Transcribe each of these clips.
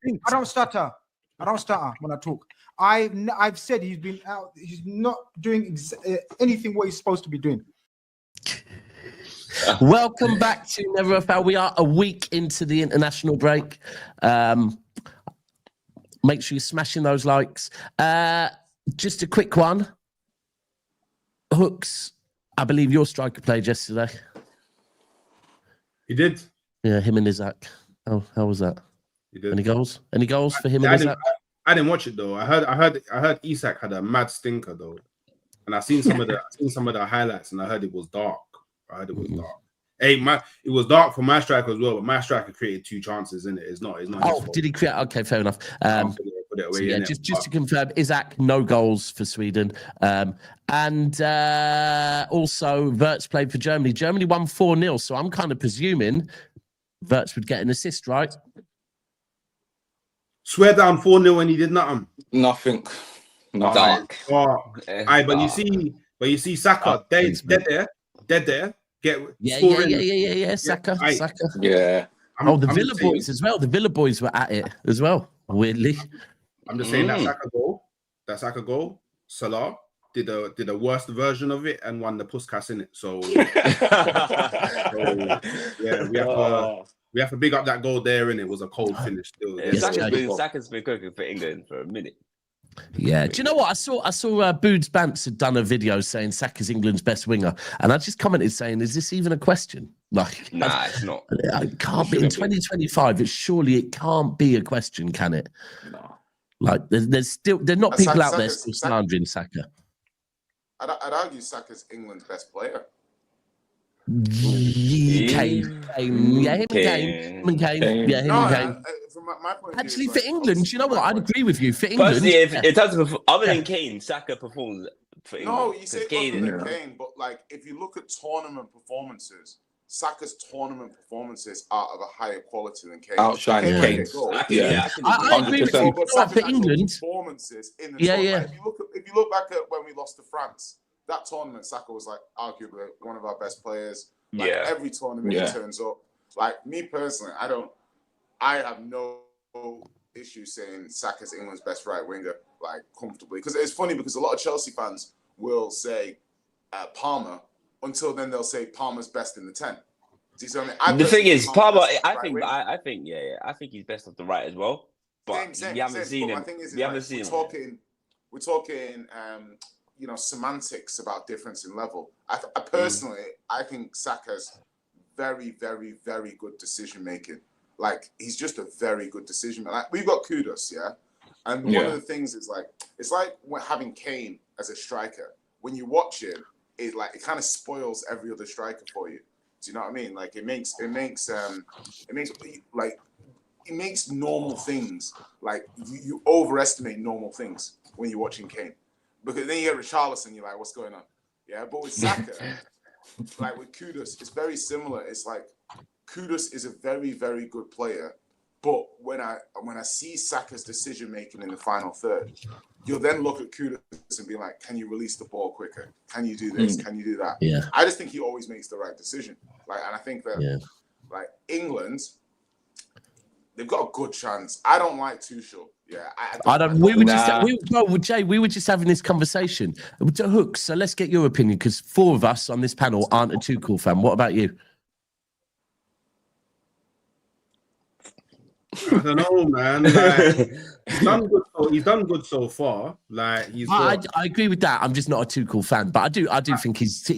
I don't stutter. I don't stutter when I talk. I've said he's been out. He's not doing anything what he's supposed to be doing. Welcome back to Never a Foul. We are a week into the international break. Make sure you're smashing those likes. Just a quick one. Hooks, I believe your striker played yesterday. He did. Yeah, him and Isaac. How was that? He did. Any goals? Any goals for him and Isaac? I didn't watch it though. I heard Isak had a mad stinker though, and I seen some of the highlights, and I heard it was dark. Dark. Hey, it was dark for my striker as well, but my striker created 2 chances in it. It's not. Oh, did he create? Okay, fair enough. Put it away, so just to confirm, Isaac, no goals for Sweden. And also, Wirtz played for Germany. Germany won 4-0, so I'm kind of presuming Wirtz would get an assist, right? Swear down 4-0 and he did nothing. Nothing. But you see Saka dead there. Yeah. Saka. Yeah. The Villa boys as well. The Villa boys were at it as well. Weirdly, I'm just saying that Saka goal. Salah did a worst version of it and won the Puskas in it. So, we have to big up that goal there, and it was a cold finish. Still. Saka's been cooking for England for a minute. Yeah, do you know what I saw? Boods Bants had done a video saying Saka's England's best winger, and I just commented saying, "Is this even a question?" Like, nah, it's not. It can't be in 2025. It can't be a question, can it? No. Like, there's not people out there still slandering Saka. I'd argue Saka's England's best player. Kane. Yeah, him and Kane. From my point of Actually, view, for England, you know what? I'd agree with you. For England, personally, in terms of other than Kane, Saka performs for England. No, you say other than Kane, but like if you look at tournament performances, Saka's tournament performances are of a higher quality than Kane. Outshining Kane. I agree with you. But for England, performances in the tournament. If you look back at when we lost to France, that tournament, Saka was like arguably one of our best players. Like, every tournament he turns up. Like me personally, I have no issue saying Saka's England's best right winger, like comfortably. Because it's funny because a lot of Chelsea fans will say Palmer. Until then, they'll say Palmer's best in the 10. See, so the thing is, Palmer. I think he's best off the right as well. But we haven't seen him. We haven't seen him. We're talking. Semantics about difference in level. I personally, I think Saka's very, very, very good decision making. Like he's just a very good decision maker. Like we've got Kudus, and one of the things is like it's like having Kane as a striker. When you watch him, it kind of spoils every other striker for you. Do you know what I mean? Like it makes normal things like you overestimate normal things when you're watching Kane. Because then you get Richarlison, you're like, what's going on? Yeah, but with Saka, like with Kudus, it's very similar. It's like Kudus is a very, very good player. But when I see Saka's decision making in the final third, you'll then look at Kudus and be like, can you release the ball quicker? Can you do this? Can you do that? Yeah. I just think he always makes the right decision. Like, and I think that like England, they've got a good chance. I don't like Tuchel. Yeah, Jay, we were just having this conversation. Hooks, so let's get your opinion because 4 of us on this panel aren't a Tuchel fan. What about you? I don't know, man. Like, he's done good so far. Like I agree with that. I'm just not a Tuchel fan, but I do think he's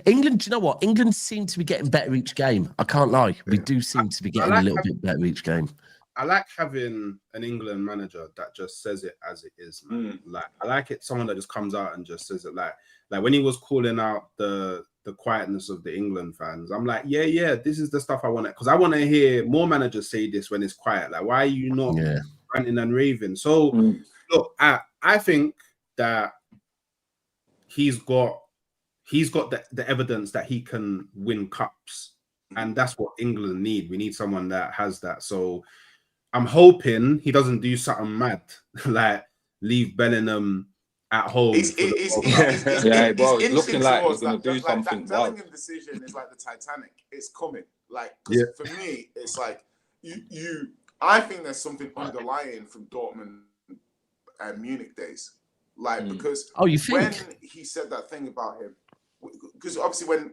England. Do you know what? England seem to be getting better each game. I can't lie. We do seem to be getting a little bit better each game. I like having an England manager that just says it as it is, man. Like I like it, someone that just comes out and just says it like when he was calling out the quietness of the England fans. I'm like, yeah, this is the stuff I want to, because I want to hear more managers say this when it's quiet. Like, why are you not ranting and raving? So look, I think that he's got the evidence that he can win cups, and that's what England need. We need someone that has that. So I'm hoping he doesn't do something mad, like leave Bellingham at home. He's looking like he's going to do something. That Bellingham decision is like the Titanic. It's coming. Like, for me, it's like you I think there's something underlying from Dortmund and Munich days. Like, because you think? when he said that thing about him, because obviously when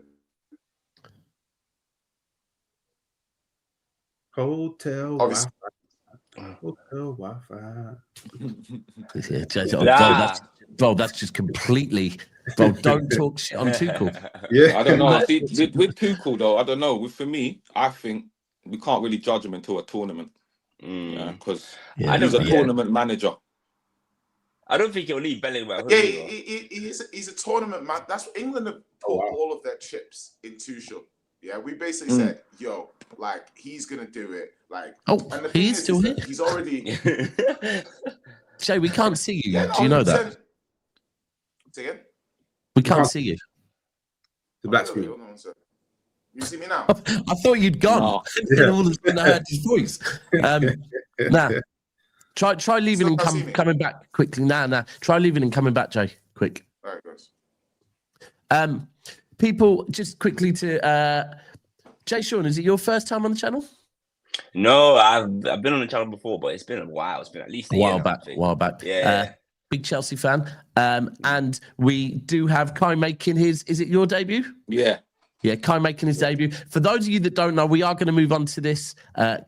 Hotel obviously, Wi-Fi. Bro, that's just completely. Bro, don't talk shit on Tuchel. Yeah, I don't know. See, with Tuchel though, I don't know. For me, I think we can't really judge him until a tournament. Because he's a tournament manager. I don't think he'll leave Bellingham. yeah, he's a tournament man. That's what England have put all of their chips in Tuchel. Yeah, we basically said, yo, like, he's gonna do it. Like, and the thing he's still here. He's already. Jay, we can't see you. Yeah, Do you know that? Say again? We can't see you. The black screen. You see me now? I thought you'd gone. All of a sudden I heard his voice. Try leaving and coming back quickly. Nah. Try leaving and coming back, Jay. Quick. All right, guys. People, just quickly to Jay Sean, is it your first time on the channel? No, I've been on the channel before, but it's been a while. It's been at least a while back. Yeah. Big Chelsea fan. And we do have Kai making his. Is it your debut? Yeah. Yeah, Kai making his debut. For those of you that don't know, we are going to move on to this.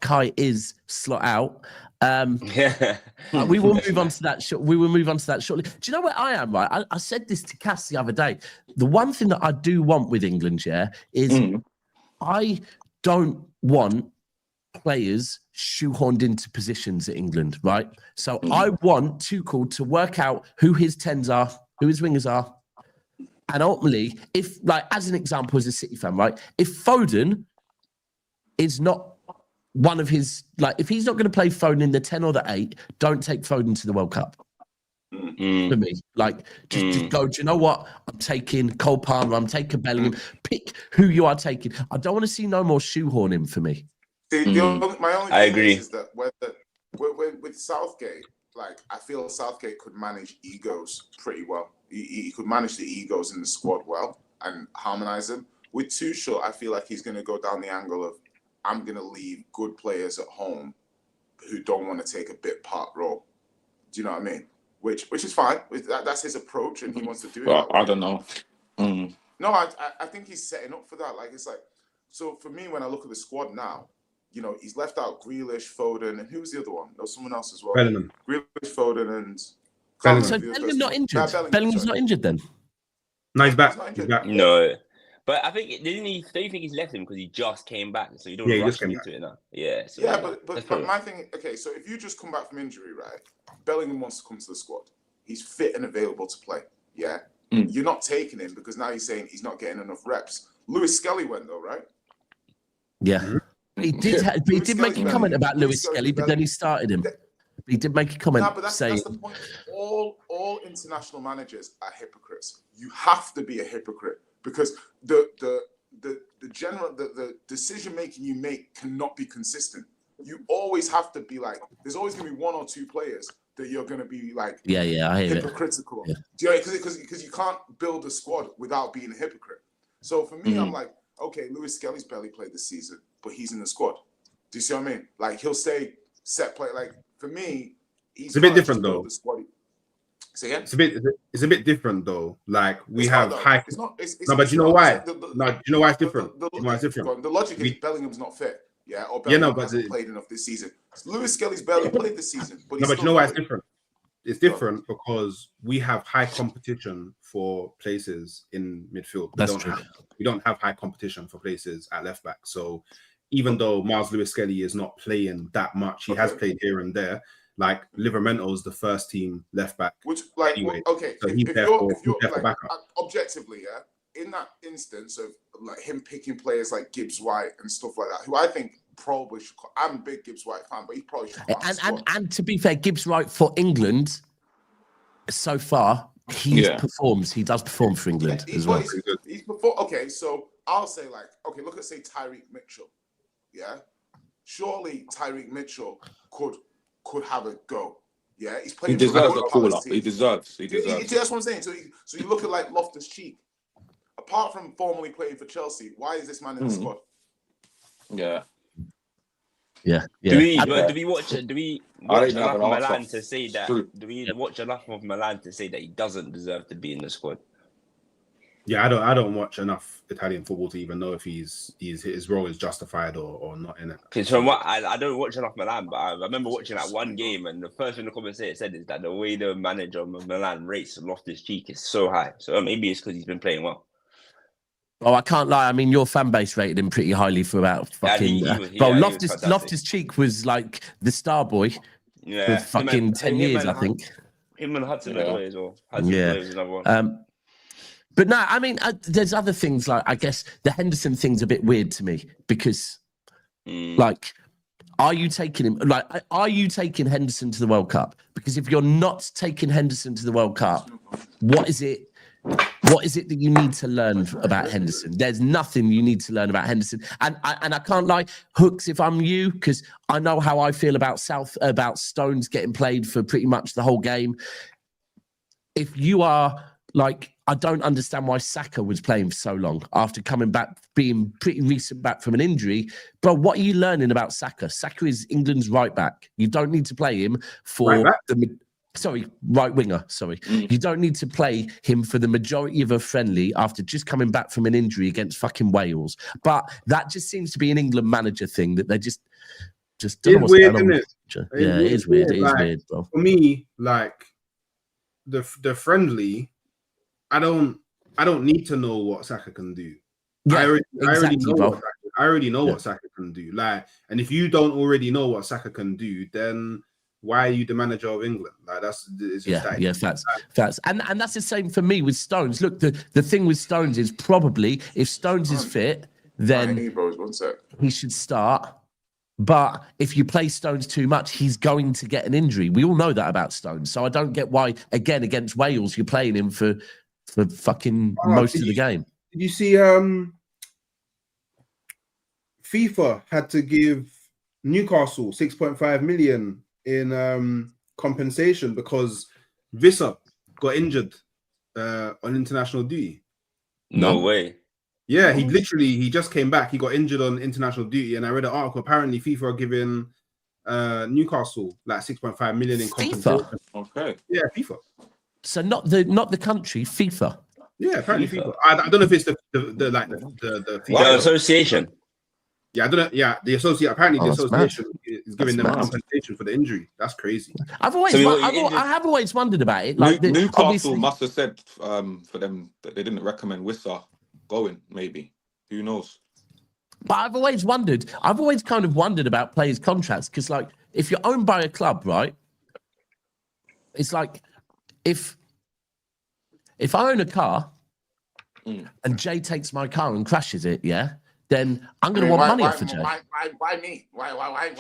Kai is slot out. We will move on to that. We will move on to that shortly. Do you know where I am? Right, I said this to Cass the other day. The one thing that I do want with England, is I don't want players shoehorned into positions at England, right? So I want Tuchel to work out who his 10s are, who his wingers are. And ultimately, if, like, as an example, as a City fan, right, if Foden is not one of his, like, if he's not going to play Foden in the 10 or the 8, don't take Foden to the World Cup. For me, like, just go, do you know what? I'm taking Cole Palmer, I'm taking Bellingham. Pick who you are taking. I don't want to see no more shoehorning for me. My only I agree. is that with Southgate, like, I feel Southgate could manage egos pretty well. He could manage the egos in the squad well and harmonize them. With Tuchel, I feel like he's going to go down the angle of, I'm going to leave good players at home who don't want to take a bit part role. Do you know what I mean? Which is fine. That's his approach, and he wants to do it. Well, I don't know. No, I think he's setting up for that. Like, it's like, so for me, when I look at the squad now, you know, he's left out Grealish, Foden, and who's the other one? There's someone else as well. Bellingham. Grealish, Foden, and... So Bellingham not injured? Bellingham's not injured then? No, he's back. He's back. No. But I think, don't you think he's left him because he just came back? So you don't rush him into it now. Yeah. So but my thing, okay, so if you just come back from injury, right, Bellingham wants to come to the squad. He's fit and available to play, yeah? You're not taking him because now you're saying he's not getting enough reps. Lewis Skelly went though, right? Yeah. He did make a comment about Lewis Skelly, but then he started him. He did make a comment saying... That's the point. All international managers are hypocrites. You have to be a hypocrite because the decision making you make cannot be consistent. You always have to be like, there's always going to be one or two players that you're going to be like, I hear hypocritical. Yeah. Do you know, because you can't build a squad without being a hypocrite. So for me, I'm like, okay, Lewis Skelly's barely played this season, but he's in the squad. Do you see what I mean? Like, he'll stay set play. Like, for me, it's a bit different though. Say again? It's a bit different though. Like, we it's have not, high. It's no, but you know why? Do you know why it's different? The logic is Bellingham's not fit. Yeah, or Bellingham hasn't played enough this season. Lewis Skelly's barely played this season. But you know why it's different? It's different because we have high competition for places in midfield. We don't have high competition for places at left back. So even though Miles Lewis Skelly is not playing that much, he has played here and there. Like, Livermore is the first team left back. Which, like, anyway. Okay, so if you're like, backup. Objectively, yeah, in that instance of like him picking players like Gibbs White and stuff like that, who I think probably should. I'm a big Gibbs White fan, but he probably should. And to be fair, Gibbs White for England so far, he performs. He does perform for England as well. He's performed. Okay, so I'll say, like, okay, look at, say, Tyreek Mitchell. Yeah, surely Tyreek Mitchell could have a go. Yeah, he's playing. He deserves a call up. He deserves. That's what I'm saying. So you look at like Loftus-Cheek. Apart from formerly playing for Chelsea, why is this man in the squad? Yeah. Yeah. Do we watch enough of answer. Milan to say that? Do we watch enough of Milan to say that he doesn't deserve to be in the squad? Yeah, I don't watch enough Italian football to even know if his role is justified or not in it. Because from what I don't watch enough Milan, but I remember watching that one game, and the first thing the commentator said is that the way the manager of Milan rates Loftus-Cheek is so high. So maybe it's because he's been playing well. Oh, I can't lie. I mean, your fan base rated him pretty highly for about fucking. Loftus-Cheek was like the star boy for fucking 10 years, I think. Him and Hudson as well. Hudson is another one. But no, I mean, there's other things like, I guess the Henderson thing's a bit weird to me because, like, are you taking Henderson to the World Cup? Because if you're not taking Henderson to the World Cup, what is it that you need to learn about Henderson? There's nothing you need to learn about Henderson. And I can't lie, Hooks, if I'm you, because I know how I feel about Stones getting played for pretty much the whole game. If you are like, I don't understand why Saka was playing for so long after coming back, being pretty recent back from an injury. Bro, what are you learning about Saka? Saka is England's right back. You don't need to play him for right winger. You don't need to play him for the majority of a friendly after just coming back from an injury against fucking Wales. But that just seems to be an England manager thing that they just don't know what's weird, going on. Isn't it? Yeah, it is weird. It is like, weird, bro. For me, like the friendly, I don't need to know what Saka can do. Yeah, I already know what Saka can do. Like, and if you don't already know what Saka can do, then why are you the manager of England? Like, facts. And that's the same for me with Stones. Look, the thing with Stones is probably if Stones is fit, then he should start. But if you play Stones too much, he's going to get an injury. We all know that about Stones. So I don't get why, again, against Wales, you're playing him for fucking most of the game. Did you see FIFA had to give Newcastle 6.5 million in compensation because Visser got injured on international duty? No way. Yeah, he just came back. He got injured on international duty, and I read an article. Apparently, FIFA are giving Newcastle like 6.5 million in compensation. FIFA? Okay. Yeah, FIFA. So not the country, FIFA. Yeah, apparently FIFA. I don't know if it's the FIFA association. Yeah, I don't know. Yeah, the association. Apparently, the association is giving them compensation for the injury. That's crazy. I have always wondered about it. Like Newcastle must have said for them that they didn't recommend Wissa going. Maybe, who knows? But I've always kind of wondered about players' contracts because, like, if you're owned by a club, right? It's like if I own a car and Jay takes my car and crashes it, yeah, then I'm going to want money off of Jay. Why me? Why am I the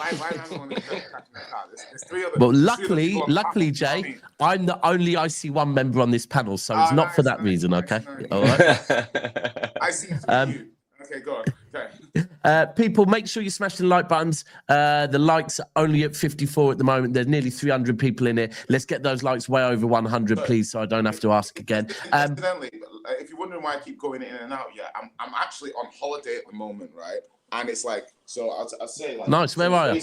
one crashing the car? There's three other. Well, luckily, Jay, I'm the only IC1 member on this panel, so it's not for that reason, okay? All right. I see you. Okay, go on. Okay. People, make sure you smash the like buttons. The likes are only at 54 at the moment. There's nearly 300 people in it. Let's get those likes way over 100, please, so I don't have to ask again. Incidentally, if you're wondering why I keep going in and out, I'm actually on holiday at the moment, right? And it's like, so I'll say, like, nice. Where are you?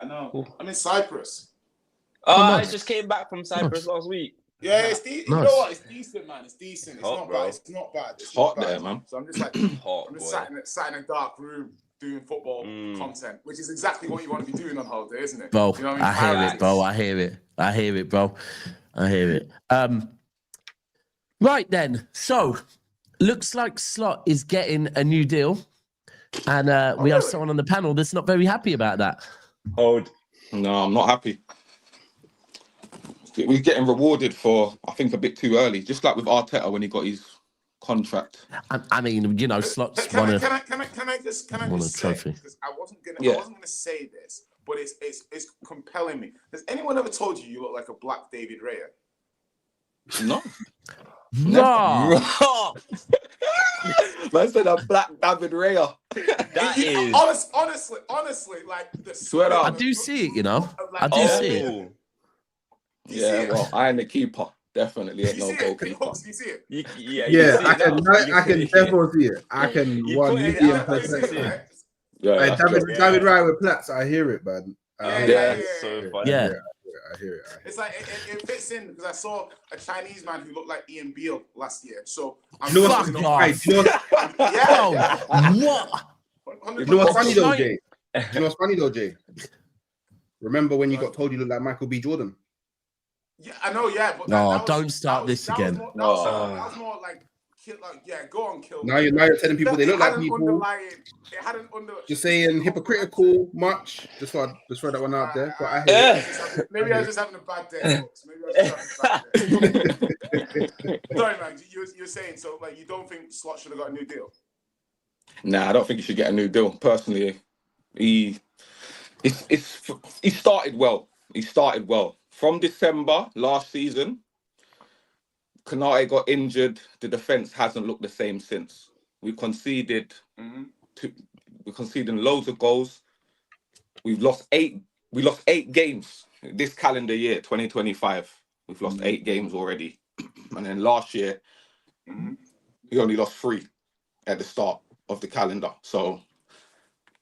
I know. I'm in Cyprus. I just came back from Cyprus last week. Yeah, it's nice. You know what? It's decent, man. It's decent. It's not bad. It's not bad. It's hot there, man. So I'm just like, sat in a dark room doing football content, which is exactly what you want to be doing on holiday, isn't it? Bro, you know what I hear it, bro. I hear it, bro. I hear it. Right then. So, looks like Slot is getting a new deal, and we have someone on the panel that's not very happy about that. No, I'm not happy. We're getting rewarded for, I think, a bit too early. Just like with Arteta when he got his contract. I mean, you know, Slot's won a trophy. Because I wasn't gonna say this, but it's compelling me. Has anyone ever told you look like a black David Raya? No. No. Man said a black David Raya. That is honestly, like swear I do see it, you know. I do see it. Yeah, well, I am the keeper. Definitely ain't no goalkeeper. You see it? I can definitely see it. I can 1 million %. Yeah, Hey, that's David, good. David Ryan with Platts, I hear it, man. Yeah, it's so funny. Yeah. I hear it. It's like it fits in because I saw a Chinese man who looked like Ian Beale last year. So You know what's Fuck off. You know what's funny though, China- Jay? You know what's funny though, Jay? Remember when you got told you looked like Michael B. Jordan? Yeah, I know. Yeah, but No, that was, don't start this again. That was more like, yeah, go on, kill. Now you're telling people they look like people. It had an Just saying hypocritical much. Just throw that one out there. But I hear it. Maybe I was just having a bad day, folks. Maybe I was just having a bad day. Sorry, man. You're saying so? Like, you don't think Slot should have got a new deal? Nah, I don't think he should get a new deal. Personally, he started well. He started well from December last season. Konate got injured. The defense hasn't looked the same since. We conceded. We're conceding loads of goals. We've lost 8. We lost 8 games this calendar year, 2025. We've lost 8 games already, and then last year we only lost 3 at the start of the calendar. So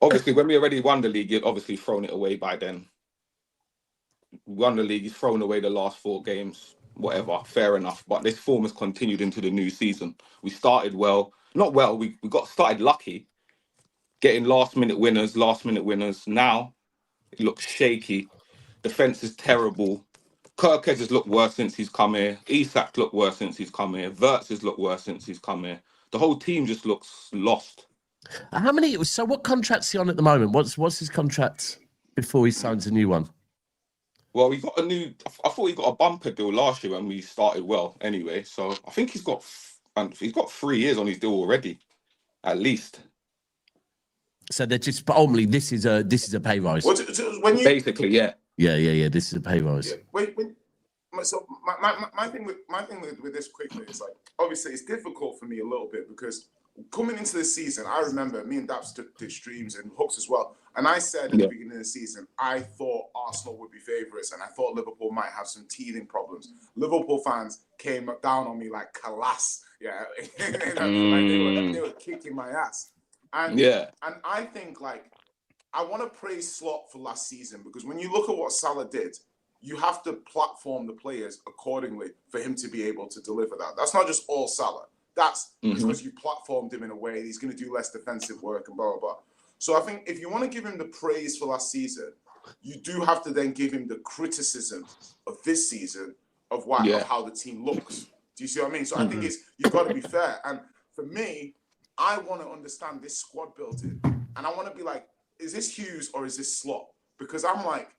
obviously, when we already won the league, you'd obviously thrown it away by then. We won the league. He's thrown away the last 4 games. Whatever, fair enough. But this form has continued into the new season. We started well, not well. We got started lucky, getting last minute winners. Now it looks shaky. Defense is terrible. Gyokeres has looked worse since he's come here. Isak looked worse since he's come here. Wirtz has looked worse since he's come here. The whole team just looks lost. How many? So what contract's he on at the moment? What's his contract before he signs a new one? Well, we got a new. I thought he got a bumper deal last year when we started well. Anyway, so I think he's got 3 years on his deal already, at least. So they're just. But ultimately, this is a pay rise. Basically, yeah. Yeah. This is a pay rise. So my thing with this quickly is like, obviously it's difficult for me a little bit because coming into the season, I remember me and Daps did streams and Hooks as well. And I said at the beginning of the season, I thought Arsenal would be favourites and I thought Liverpool might have some teething problems. Liverpool fans came down on me like Kalas. Yeah. Like they were kicking my ass. And I think like, I want to praise Slot for last season because when you look at what Salah did, you have to platform the players accordingly for him to be able to deliver that. That's not just all Salah. That's because you platformed him in a way he's going to do less defensive work and blah, blah, blah. So I think if you want to give him the praise for last season, you do have to then give him the criticism of this season of how the team looks. Do you see what I mean? So I think you've got to be fair. And for me, I want to understand this squad building. And I want to be like, is this Hughes or is this Slot? Because I'm like,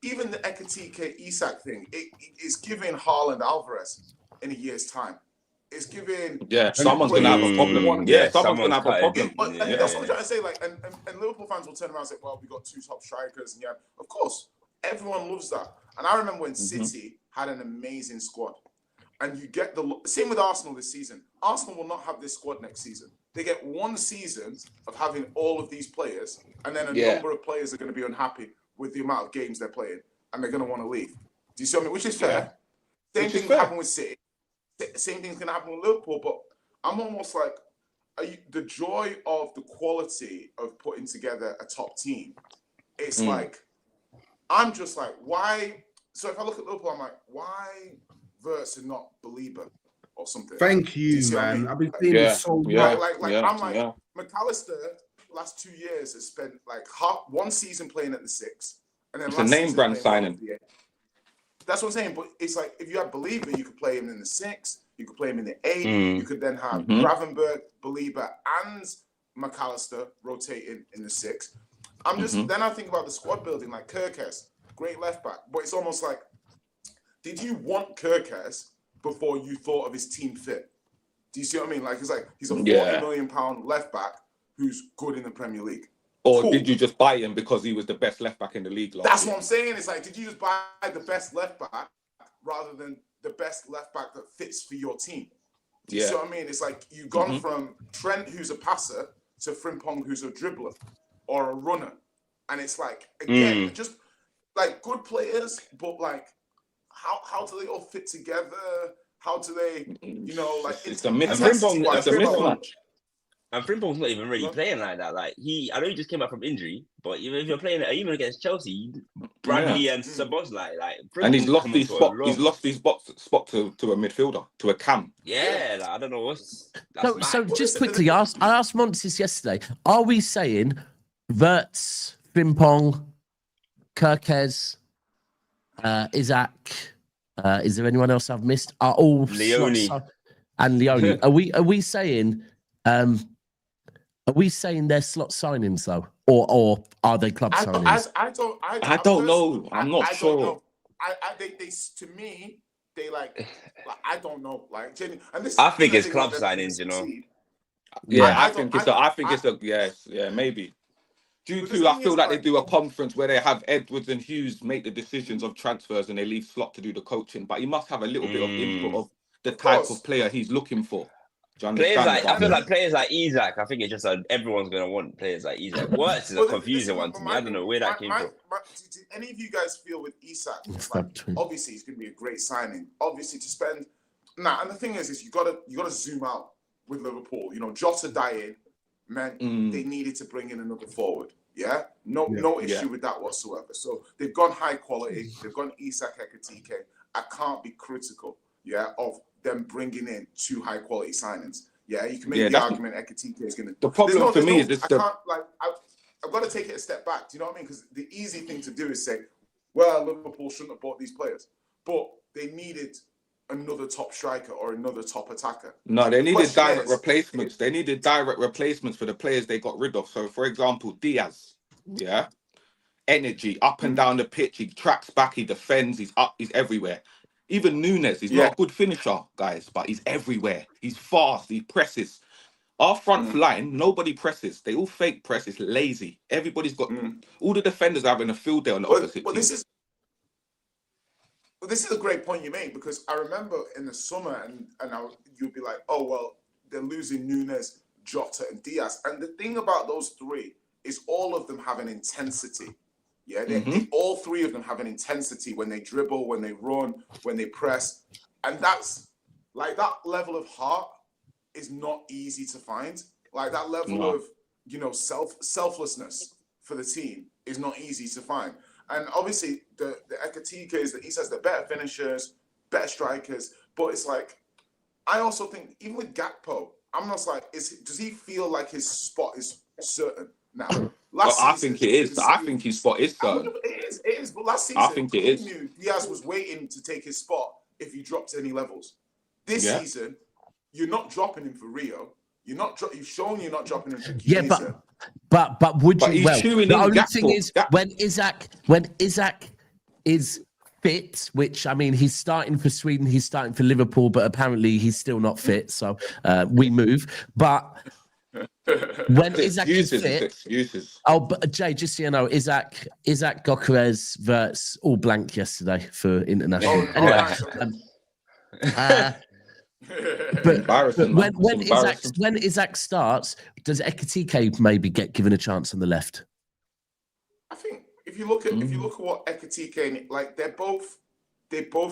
even the Ekatike Isak thing, it's giving Haaland Alvarez in a year's time. It's giving... Yeah, someone's going to have a problem. Someone's going to have a problem. That's what I'm trying to say. Like, and Liverpool fans will turn around and say, well, we got 2 top strikers. And of course, everyone loves that. And I remember when City had an amazing squad. And you get the... Same with Arsenal this season. Arsenal will not have this squad next season. They get 1 season of having all of these players, and then a number of players are going to be unhappy with the amount of games they're playing, and they're going to want to leave. Do you see what I mean? Which is fair. Same thing will happen with City. Same thing's going to happen with Liverpool, but I'm almost like, the joy of the quality of putting together a top team, it's like, I'm just like, why? So if I look at Liverpool, I'm like, why Wirtz and not Belieber or something? Thank you, man. I mean? I've been seeing this so much. McAllister, last 2 years, has spent like 1 season playing at the 6. And then it's a name brand signing. That's what I'm saying. But it's like, if you had Belieber, you could play him in the 6. You could play him in the 8. You could then have Gravenberch, Belieber, and McAllister rotating in the 6. I'm just then I think about the squad building, like Gyokeres, great left back. But it's almost like, did you want Gyokeres before you thought of his team fit? Do you see what I mean? Like, it's like he's a £40 million left back who's good in the Premier League. Or did you just buy him because he was the best left back in the league? That's what I'm saying. It's like, did you just buy the best left back rather than the best left back that fits for your team? Do you see what I mean? It's like you've gone from Trent, who's a passer, to Frimpong, who's a dribbler or a runner. And it's like, again, just like good players, but like, how do they all fit together? How do they, like... It's a mismatch. And Frimpong's not even really playing like that. Like I know he just came back from injury, but even if you're playing even against Chelsea, Bradley and Szoboszlai, and he's lost his spot. He's He's lost his spot to a midfielder, to a cam. Yeah, like, I don't know what's. So just quickly, I asked Monts this yesterday. Are we saying Wirtz, Frimpong, Gyokeres, Isaac? Is there anyone else I've missed? Are all Leone and Leone? Are we saying? Are we saying they're slot signings though, or are they club signings? I don't know. I'm not sure. They to me, they like I don't know. Like, and this, I think it's club signings, you know. Yeah, I think it's maybe. Due to, I feel like they do a conference where they have Edwards and Hughes make the decisions of transfers and they leave Slot to do the coaching. But he must have a little bit of input of the type of player he's looking for. Players like I feel like players like Isaac. I think it's just everyone's gonna want players like Isaac. Wirtz is a confusing one to me. I don't know where that came from. Did any of you guys feel with Isak? Like, obviously, he's gonna be a great signing. Obviously, to spend and the thing is you gotta zoom out with Liverpool. You know, Jota dying meant they needed to bring in another forward. Yeah, no issue with that whatsoever. So they've gone high quality. They've gone Isak Ekitike. I can't be critical. Yeah, of them bringing in 2 high quality signings. Yeah, you can make the argument Ekitike is going to. The problem for me is this. I've got to take it a step back. Do you know what I mean? Because the easy thing to do is say, well, Liverpool shouldn't have bought these players, but they needed another top striker or another top attacker. No, they needed direct replacements. They needed direct replacements for the players they got rid of. So, for example, Diaz, energy up and down the pitch. He tracks back. He defends. He's up. He's everywhere. Even Nunes, he's not a good finisher, guys, but he's everywhere. He's fast. He presses. Our front line, nobody presses. They all fake press. It's lazy. Everybody's got all the defenders are having a field day on the opposite team. This is a great point you make, because I remember in the summer and you'd be like, oh well, they're losing Nunes, Jota, and Diaz. And the thing about those 3 is all of them have an intensity. Yeah, all 3 of them have an intensity when they dribble, when they run, when they press. And that's like that level of heart is not easy to find. Like that level of, selflessness for the team is not easy to find. And obviously the Ekitike he says they're better finishers, better strikers. But it's like, I also think even with Gakpo, I'm not like, does he feel like his spot is certain now? I think it is. I think his spot is certain. It is. But last season, I think it is. Knew Diaz was waiting to take his spot if he dropped any levels. This season, you're not dropping him for Rio. You've shown you're not dropping him for Chiesa. But would you? Well, the only thing is when Isaac is fit, which I mean, he's starting for Sweden, he's starting for Liverpool, but apparently he's still not fit. So we move. But when Isaac is fit, but Jay, just so you know, Isaac, Gyokeres, Wirtz, all blank yesterday for international. But when Isaac starts, does Ekitike maybe get given a chance on the left? I think if you look at what Ekitike like, they both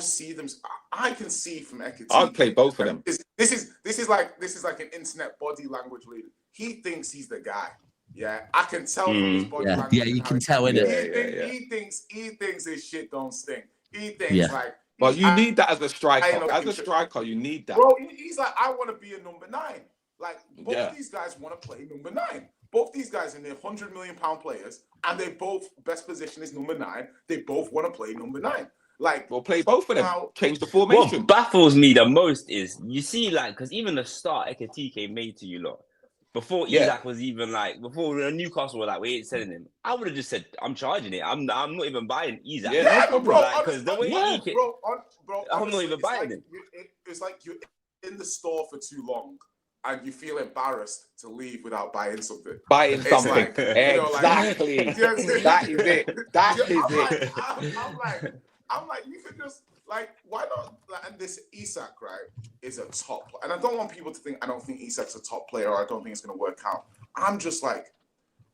see them. I can see from Ekitike. I'd play both of them. This is like an internet body language leader. He thinks he's the guy. Yeah, I can tell from his body language. Yeah, you can tell in it. He thinks his shit don't stink. He thinks like. But you need that as a striker. As a striker, you need that. Bro, he's like, I want to be a number 9. Like, both these guys want to play number 9. Both these guys are near £100 million players, and they both best position is number 9. They both want to play number 9. Like, we'll play both of them. Change the formation. What baffles me the most is you see, like, because even the start Ekitike made to you lot. Before Isaac was even like, before Newcastle were like, we ain't selling him. I would have just said, I'm charging it. I'm not even buying Isaac. Bro. Because the way I'm not even buying him. It's like you're in the store for too long and you feel embarrassed to leave without buying something. Exactly. Like, That is it. That is it. I'm like, you could just, like, why not? And this Isak, right, is a top. And I don't want people to think I don't think Isak's a top player or I don't think it's going to work out. I'm just like,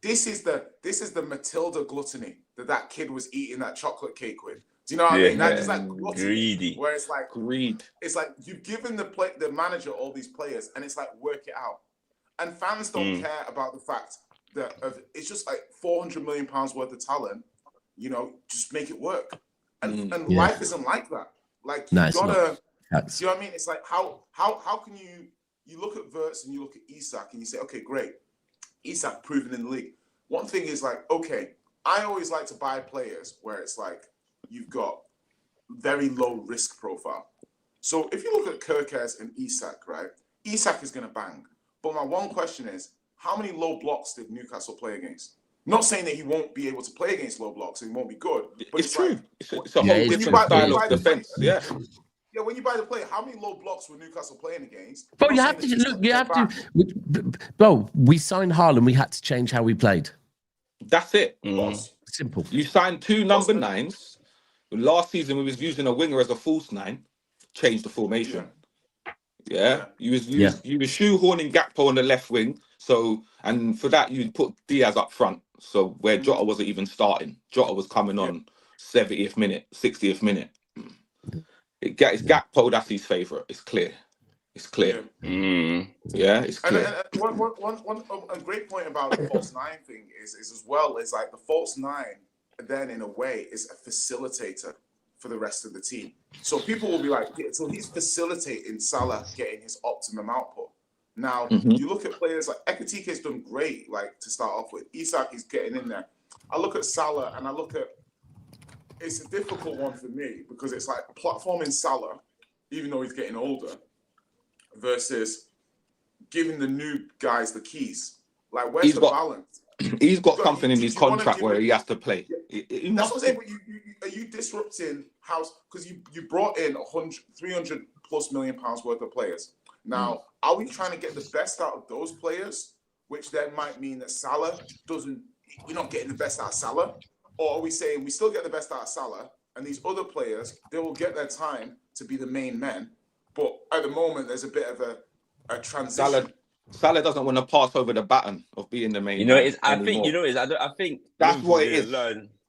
this is the Matilda gluttony that kid was eating that chocolate cake with. Do you know what I mean? That is like gluttony, greedy. Where it's like greed. It's like you've given the manager all these players, and it's like, work it out. And fans don't care about the fact that it's just like £400 million worth of talent. You know, just make it work. And life isn't like that. Like you gotta. Do you know what I mean? It's like how can you look at Wirtz and you look at Isak and you say, okay, great, Isak proven in the league. One thing is like, okay, I always like to buy players where it's like you've got very low risk profile. So if you look at Gyokeres and Isak, right? Isak is gonna bang. But my one question is, how many low blocks did Newcastle play against? Not saying that he won't be able to play against low blocks and he won't be good. But it's true. Like, it's a whole different style of defense. Yeah. Yeah, when you buy the player, how many low blocks were Newcastle playing against? Bro, you have to look. You have to. Bro, we signed Haaland. We had to change how we played. That's it. Simple. You signed 2 number 9s. Last season, we was using a winger as a false 9. Changed the formation. Yeah. You was shoehorning Gakpo on the left wing. So, and for that, you'd put Diaz up front. So where Jota wasn't even starting. Jota was coming on 70th minute, 60th minute. It's Gakpo, that's his favourite. It's clear. It's clear. Yeah, it's clear. And a great point about the false 9 thing is as well, is like the false 9 then in a way is a facilitator for the rest of the team. So people will be like, so he's facilitating Salah getting his optimum output. Now, you look at players like Ekitike's done great, like to start off with. Isak is getting in there. I look at Salah and I look at, it's a difficult one for me because it's like platforming Salah, even though he's getting older, versus giving the new guys the keys. Like, where's the balance? He's got something in his contract where he has to play. That's what I'm saying. But are you disrupting house? Because you brought in 300 plus million pounds worth of players. Now, are we trying to get the best out of those players, which then might mean that Salah we're not getting the best out of Salah? Or are we saying we still get the best out of Salah, and these other players, they will get their time to be the main men, but at the moment there's a bit of a transition. Salah doesn't want to pass over the baton of being the main. You know, man it's. I anymore. think. I think that's Liverpool what it is.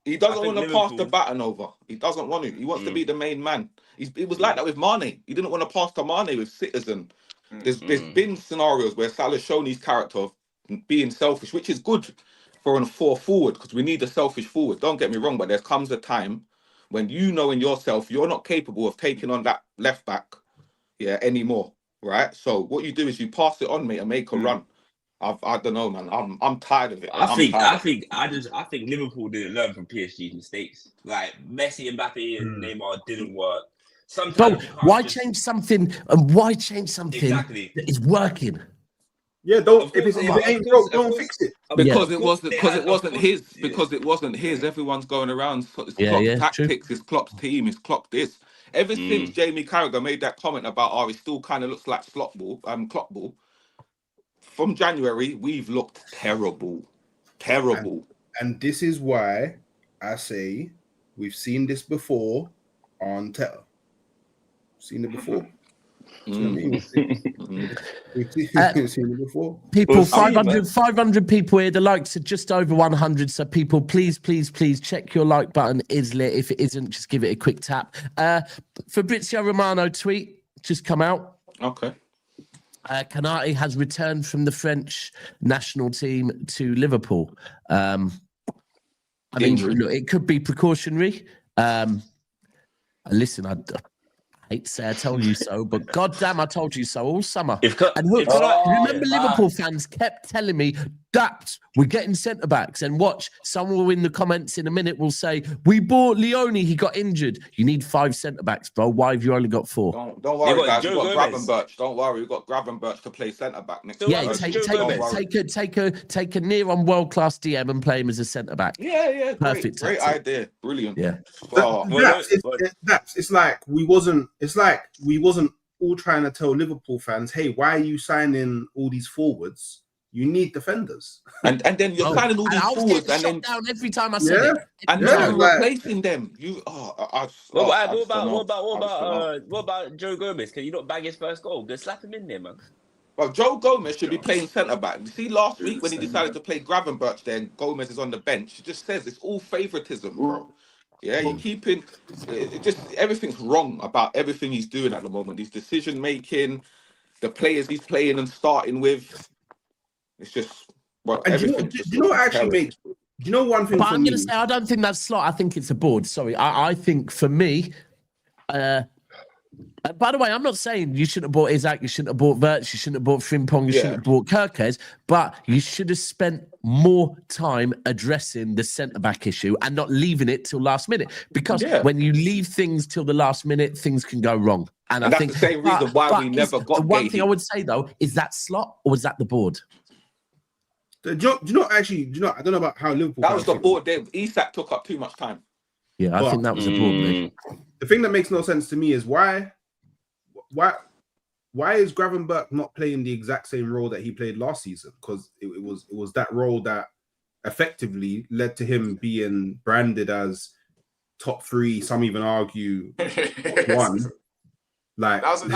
He doesn't want to pass the baton over. He doesn't want to. He wants to be the main man. It was like that with Mane. He didn't want to pass to Mane with Citizen. There's been scenarios where Salah's shown his character of being selfish, which is good for a forward because we need a selfish forward. Don't get me wrong, but there comes a time when you know in yourself you're not capable of taking on that left back, anymore, right? So what you do is you pass it on, mate, and make a run. I don't know, man. I'm tired of it. I think Liverpool didn't learn from PSG's mistakes. Like Messi, Mbappe, and Neymar didn't work. Sometimes why change something and why change something that is working? Yeah, if it ain't broke, don't fix it. Because it wasn't his. Everyone's going around. It's Klopp's tactics. It's Klopp's team. It's Klopp this. Ever since Jamie Carragher made that comment about, it still kind of looks like Klopp ball. From January, we've looked terrible. And this is why I say we've seen this before on Twitter. Seen it before. We've seen it before. People, 500 people here. The likes are just over 100. So people, please check your like button is lit. If it isn't, just give it a quick tap. Fabrizio Romano tweet just come out. Okay. Konate has returned from the French national team to Liverpool. I mean, look, it could be precautionary. Listen, I hate to say I told you so, but goddamn, I told you so all summer. Remember, Liverpool fans kept telling me that we're getting centre backs, and watch, someone will in the comments in a minute will say, we bought Leone, he got injured. You need 5 centre backs, bro. Why have you only got 4? Don't worry, guys. We've got Gravenberch. Don't worry, we've got Gravenberch to play centre back next. Take a near on world class DM and play him as a centre back. Yeah, perfect. Great idea, brilliant. Yeah, it's like we wasn't all trying to tell Liverpool fans, hey, why are you signing all these forwards? You need defenders, and then you're signing all these forwards, and then down every time I say it, and you're replacing them. What about Joe Gomez? Can you not bag his first goal? Just slap him in there, man. Well, Joe Gomez should be playing centre back. You see, last week when he decided to play Gravenberch, then Gomez is on the bench. It just says it's all favoritism, bro. Yeah, you're keeping just everything's wrong about everything he's doing at the moment. His decision making, the players he's playing and starting with. It's just well, And do you know, everything. do you know what actually makes? Do you know one thing? But for I'm going me? to say I don't think that's Slot. I think it's a board. Sorry, I think for me. By the way, I'm not saying you shouldn't have bought Isaac, you shouldn't have bought Verts, you shouldn't have bought Frimpong, you shouldn't have bought Gyokeres, but you should have spent more time addressing the centre-back issue and not leaving it till last minute. Because when you leave things till the last minute, things can go wrong. And I that's think the same reason why we never got the one Gahey. thing I would say, though, is that Slot or was that the board? Do you know? I don't know about how Liverpool. That was the board. Isak took up too much time. Yeah, I think that was a board move. The thing that makes no sense to me is why is Gravenberch not playing the exact same role that he played last season? Because it was that role that effectively led to him being branded as top 3. Some even argue top 1. Like that was a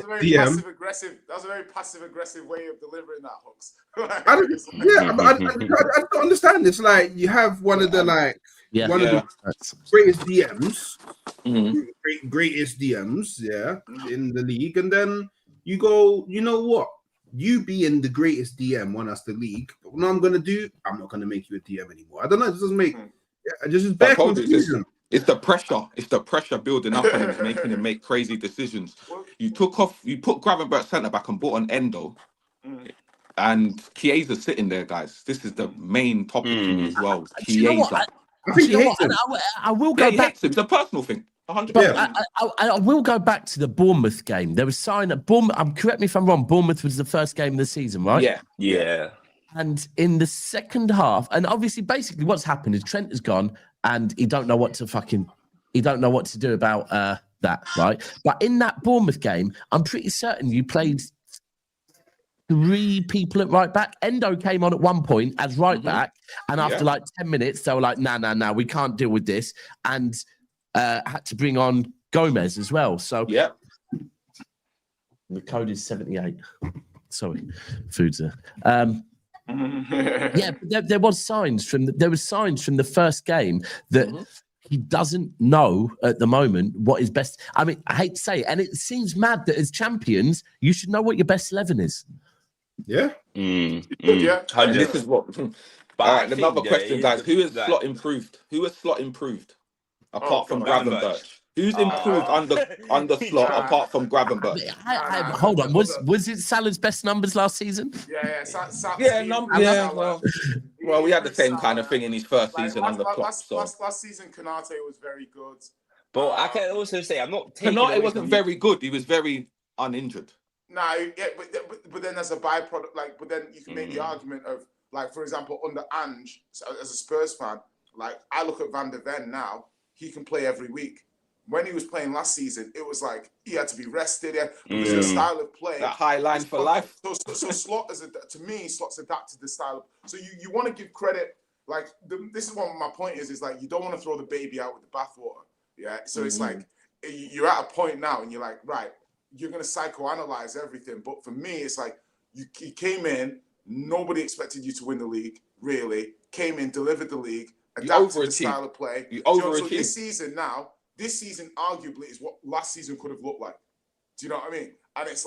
very DM. passive aggressive. That was a very passive aggressive way of delivering that, Hooks. I don't understand this. Like you have one of the one of the greatest DMs, greatest DMs, in the league, and then you go, you know what? You being the greatest DM won us the league. But what I'm gonna do, I'm not gonna make you a DM anymore. I don't know. It doesn't make. Just bare confusion. It's the pressure. It's the pressure building up on him, making him make crazy decisions. You put Gravenberch centre back and bought an Endo, and Chiesa's sitting there, guys. This is the main topic for me as well. Chiesa. I think he hates him. I will go back. It's a personal thing. 100%. But I will go back to the Bournemouth game. There was sign at Bournemouth. Correct me if I'm wrong. Bournemouth was the first game of the season, right? Yeah. And in the second half, and obviously, basically, what's happened is Trent has gone, and he don't know what to do about that, right? But in that Bournemouth game, I'm pretty certain you played 3 people at right back. Endo came on at one point as right back, and after like 10 minutes, they were like, nah, we can't deal with this, and had to bring on Gomez as well. So the code is 78. Sorry, food's there. But there was signs from the first game that he doesn't know at the moment what is best. I mean, I hate to say it, and it seems mad that as champions, you should know what your best 11 is. Yeah. And this is what. All right, another question, guys. Who has Slot improved? Apart from Gravenberch? Who's improved under Slot apart from Gravenberch? Hold on, was it Salah's best numbers last season? Well, we had the same kind of thing in his first season under Klopp. Last season, Konate was very good. But I can also say I'm not taking. Konate wasn't very good. He was very uninjured. No, but then as a byproduct, but then you can make the argument of, for example, under Ange, as a Spurs fan, I look at Van der Ven now. He can play every week. When he was playing last season, it was like he had to be rested. Because the style of play, that high line for life. So Slot to me, Slot's adapted the style. So you want to give credit. This is what my point is you don't want to throw the baby out with the bathwater. Yeah. So it's you're at a point now, and you're like, right, you're gonna psychoanalyze everything. But for me, it's you came in, nobody expected you to win the league. Really came in, delivered the league, adapted the style of play. You overachieved. So this season arguably is what last season could have looked like. Do you know what I mean? And it's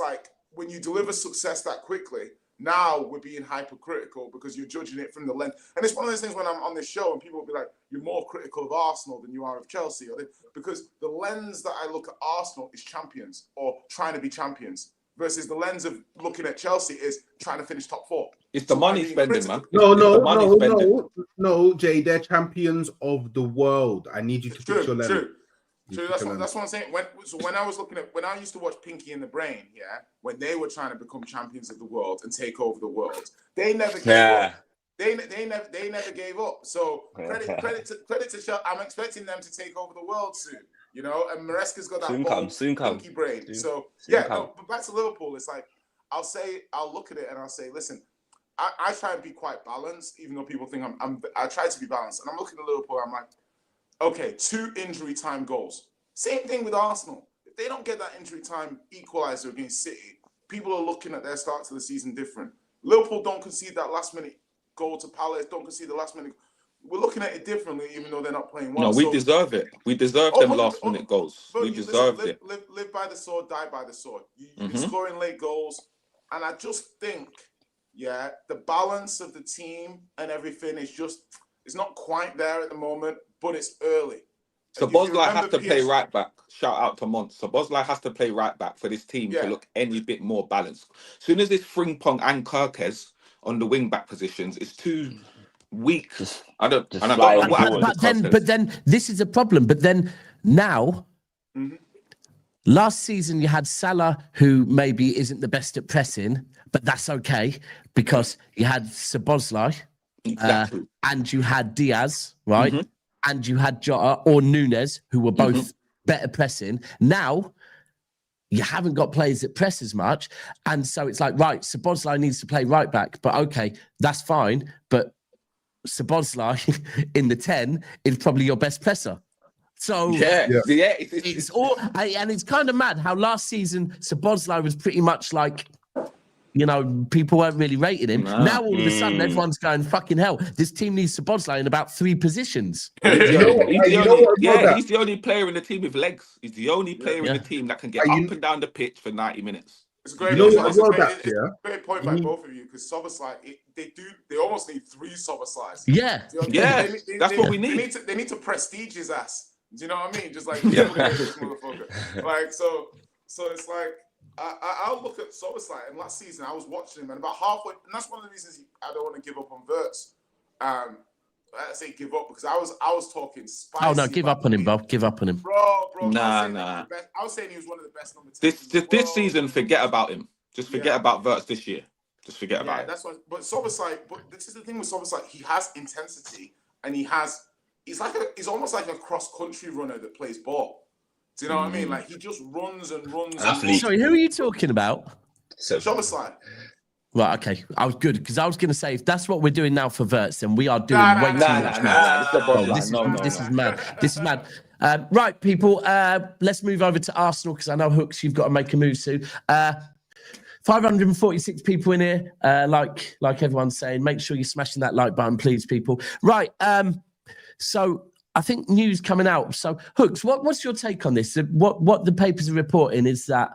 when you deliver success that quickly, now we're being hypercritical because you're judging it from the lens. And it's one of those things when I'm on this show and people will be like, you're more critical of Arsenal than you are of Chelsea. Because the lens that I look at Arsenal is champions or trying to be champions versus the lens of looking at Chelsea is trying to finish top 4. It's the money spending, man. No, Jay, they're champions of the world. I need you to put your level. True. That's what I'm saying. When I used to watch Pinky and the Brain, when they were trying to become champions of the world and take over the world, they never gave up. They never gave up. So credit to Chelsea. I'm expecting them to take over the world soon. You know, and Maresca's got that soon come. Pinky brain. But back to Liverpool, it's I'll look at it and I'll say, listen, I try and be quite balanced, even though people think I try to be balanced. And I'm looking at Liverpool, I'm like, okay, 2 injury time goals. Same thing with Arsenal. If they don't get that injury time equalizer against City, people are looking at their start to the season different. Liverpool don't concede that last minute goal to Palace, don't concede the last minute. We're looking at it differently, even though they're not playing well. No, we deserve it. We deserve them last minute goals. We deserved it. Live by the sword, die by the sword. You're scoring late goals. And I just think yeah, the balance of the team and everything is just, it's not quite there at the moment, but it's early. So Bosley has to play right back. Shout out to Mont. So Bosley has to play right back for this team to look any bit more balanced. As soon as this Frimpong and Gyokeres on the wing back positions, it's too weak. I don't know what happened. But then this is a problem. But then now, last season you had Salah, who maybe isn't the best at pressing, but that's okay because you had Szoboszlai, and you had Diaz, right? And you had Jota or Nunes, who were both better pressing. Now, you haven't got players that press as much. And so it's like, right, Szoboszlai needs to play right back. But okay, that's fine. But Szoboszlai in the 10 is probably your best presser. So it's all, and it's kind of mad how last season Szoboszlai was pretty much like, you know, people weren't really rating him. No. Now all of a sudden everyone's going, fucking hell, this team needs Szoboszlai in about 3 positions. He's the only player in the team with legs. He's the only player in the team that can get up and down the pitch for 90 minutes. It's a great great point by both of you, because Szoboszlai, they almost need 3 Szoboszlais. Yeah. That's what we need. They need to prestige his ass. Do you know what I mean? Just like, motherfucker. Like, so it's like, I'll look at Szoboszlai, and last season I was watching him, and about halfway, and that's one of the reasons I don't want to give up on Wirtz. I say give up because I was talking spicy. Oh no, give up on him, Bob. Give up on him, bro. Nah. I was saying he was one of the best number 10s. This season, forget about him. Just forget about Wirtz this year. Just forget about it. That's what. But Szoboszlai, this is the thing with Szoboszlai. He has intensity, and he's almost like a cross country runner that plays ball. Do you know what I mean? Like, he just runs and runs. Sorry, who are you talking about? Szoboszlai. Right, okay. I was good because I was going to say, if that's what we're doing now for Wirtz, then we are doing way too much now. This is mad. This is mad. Right, people, let's move over to Arsenal because I know, Hooks, you've got to make a move soon. 546 people in here, like everyone's saying. Make sure you're smashing that like button, please, people. Right, so I think news coming out. So, Hooks, what's your take on this? What the papers are reporting is that,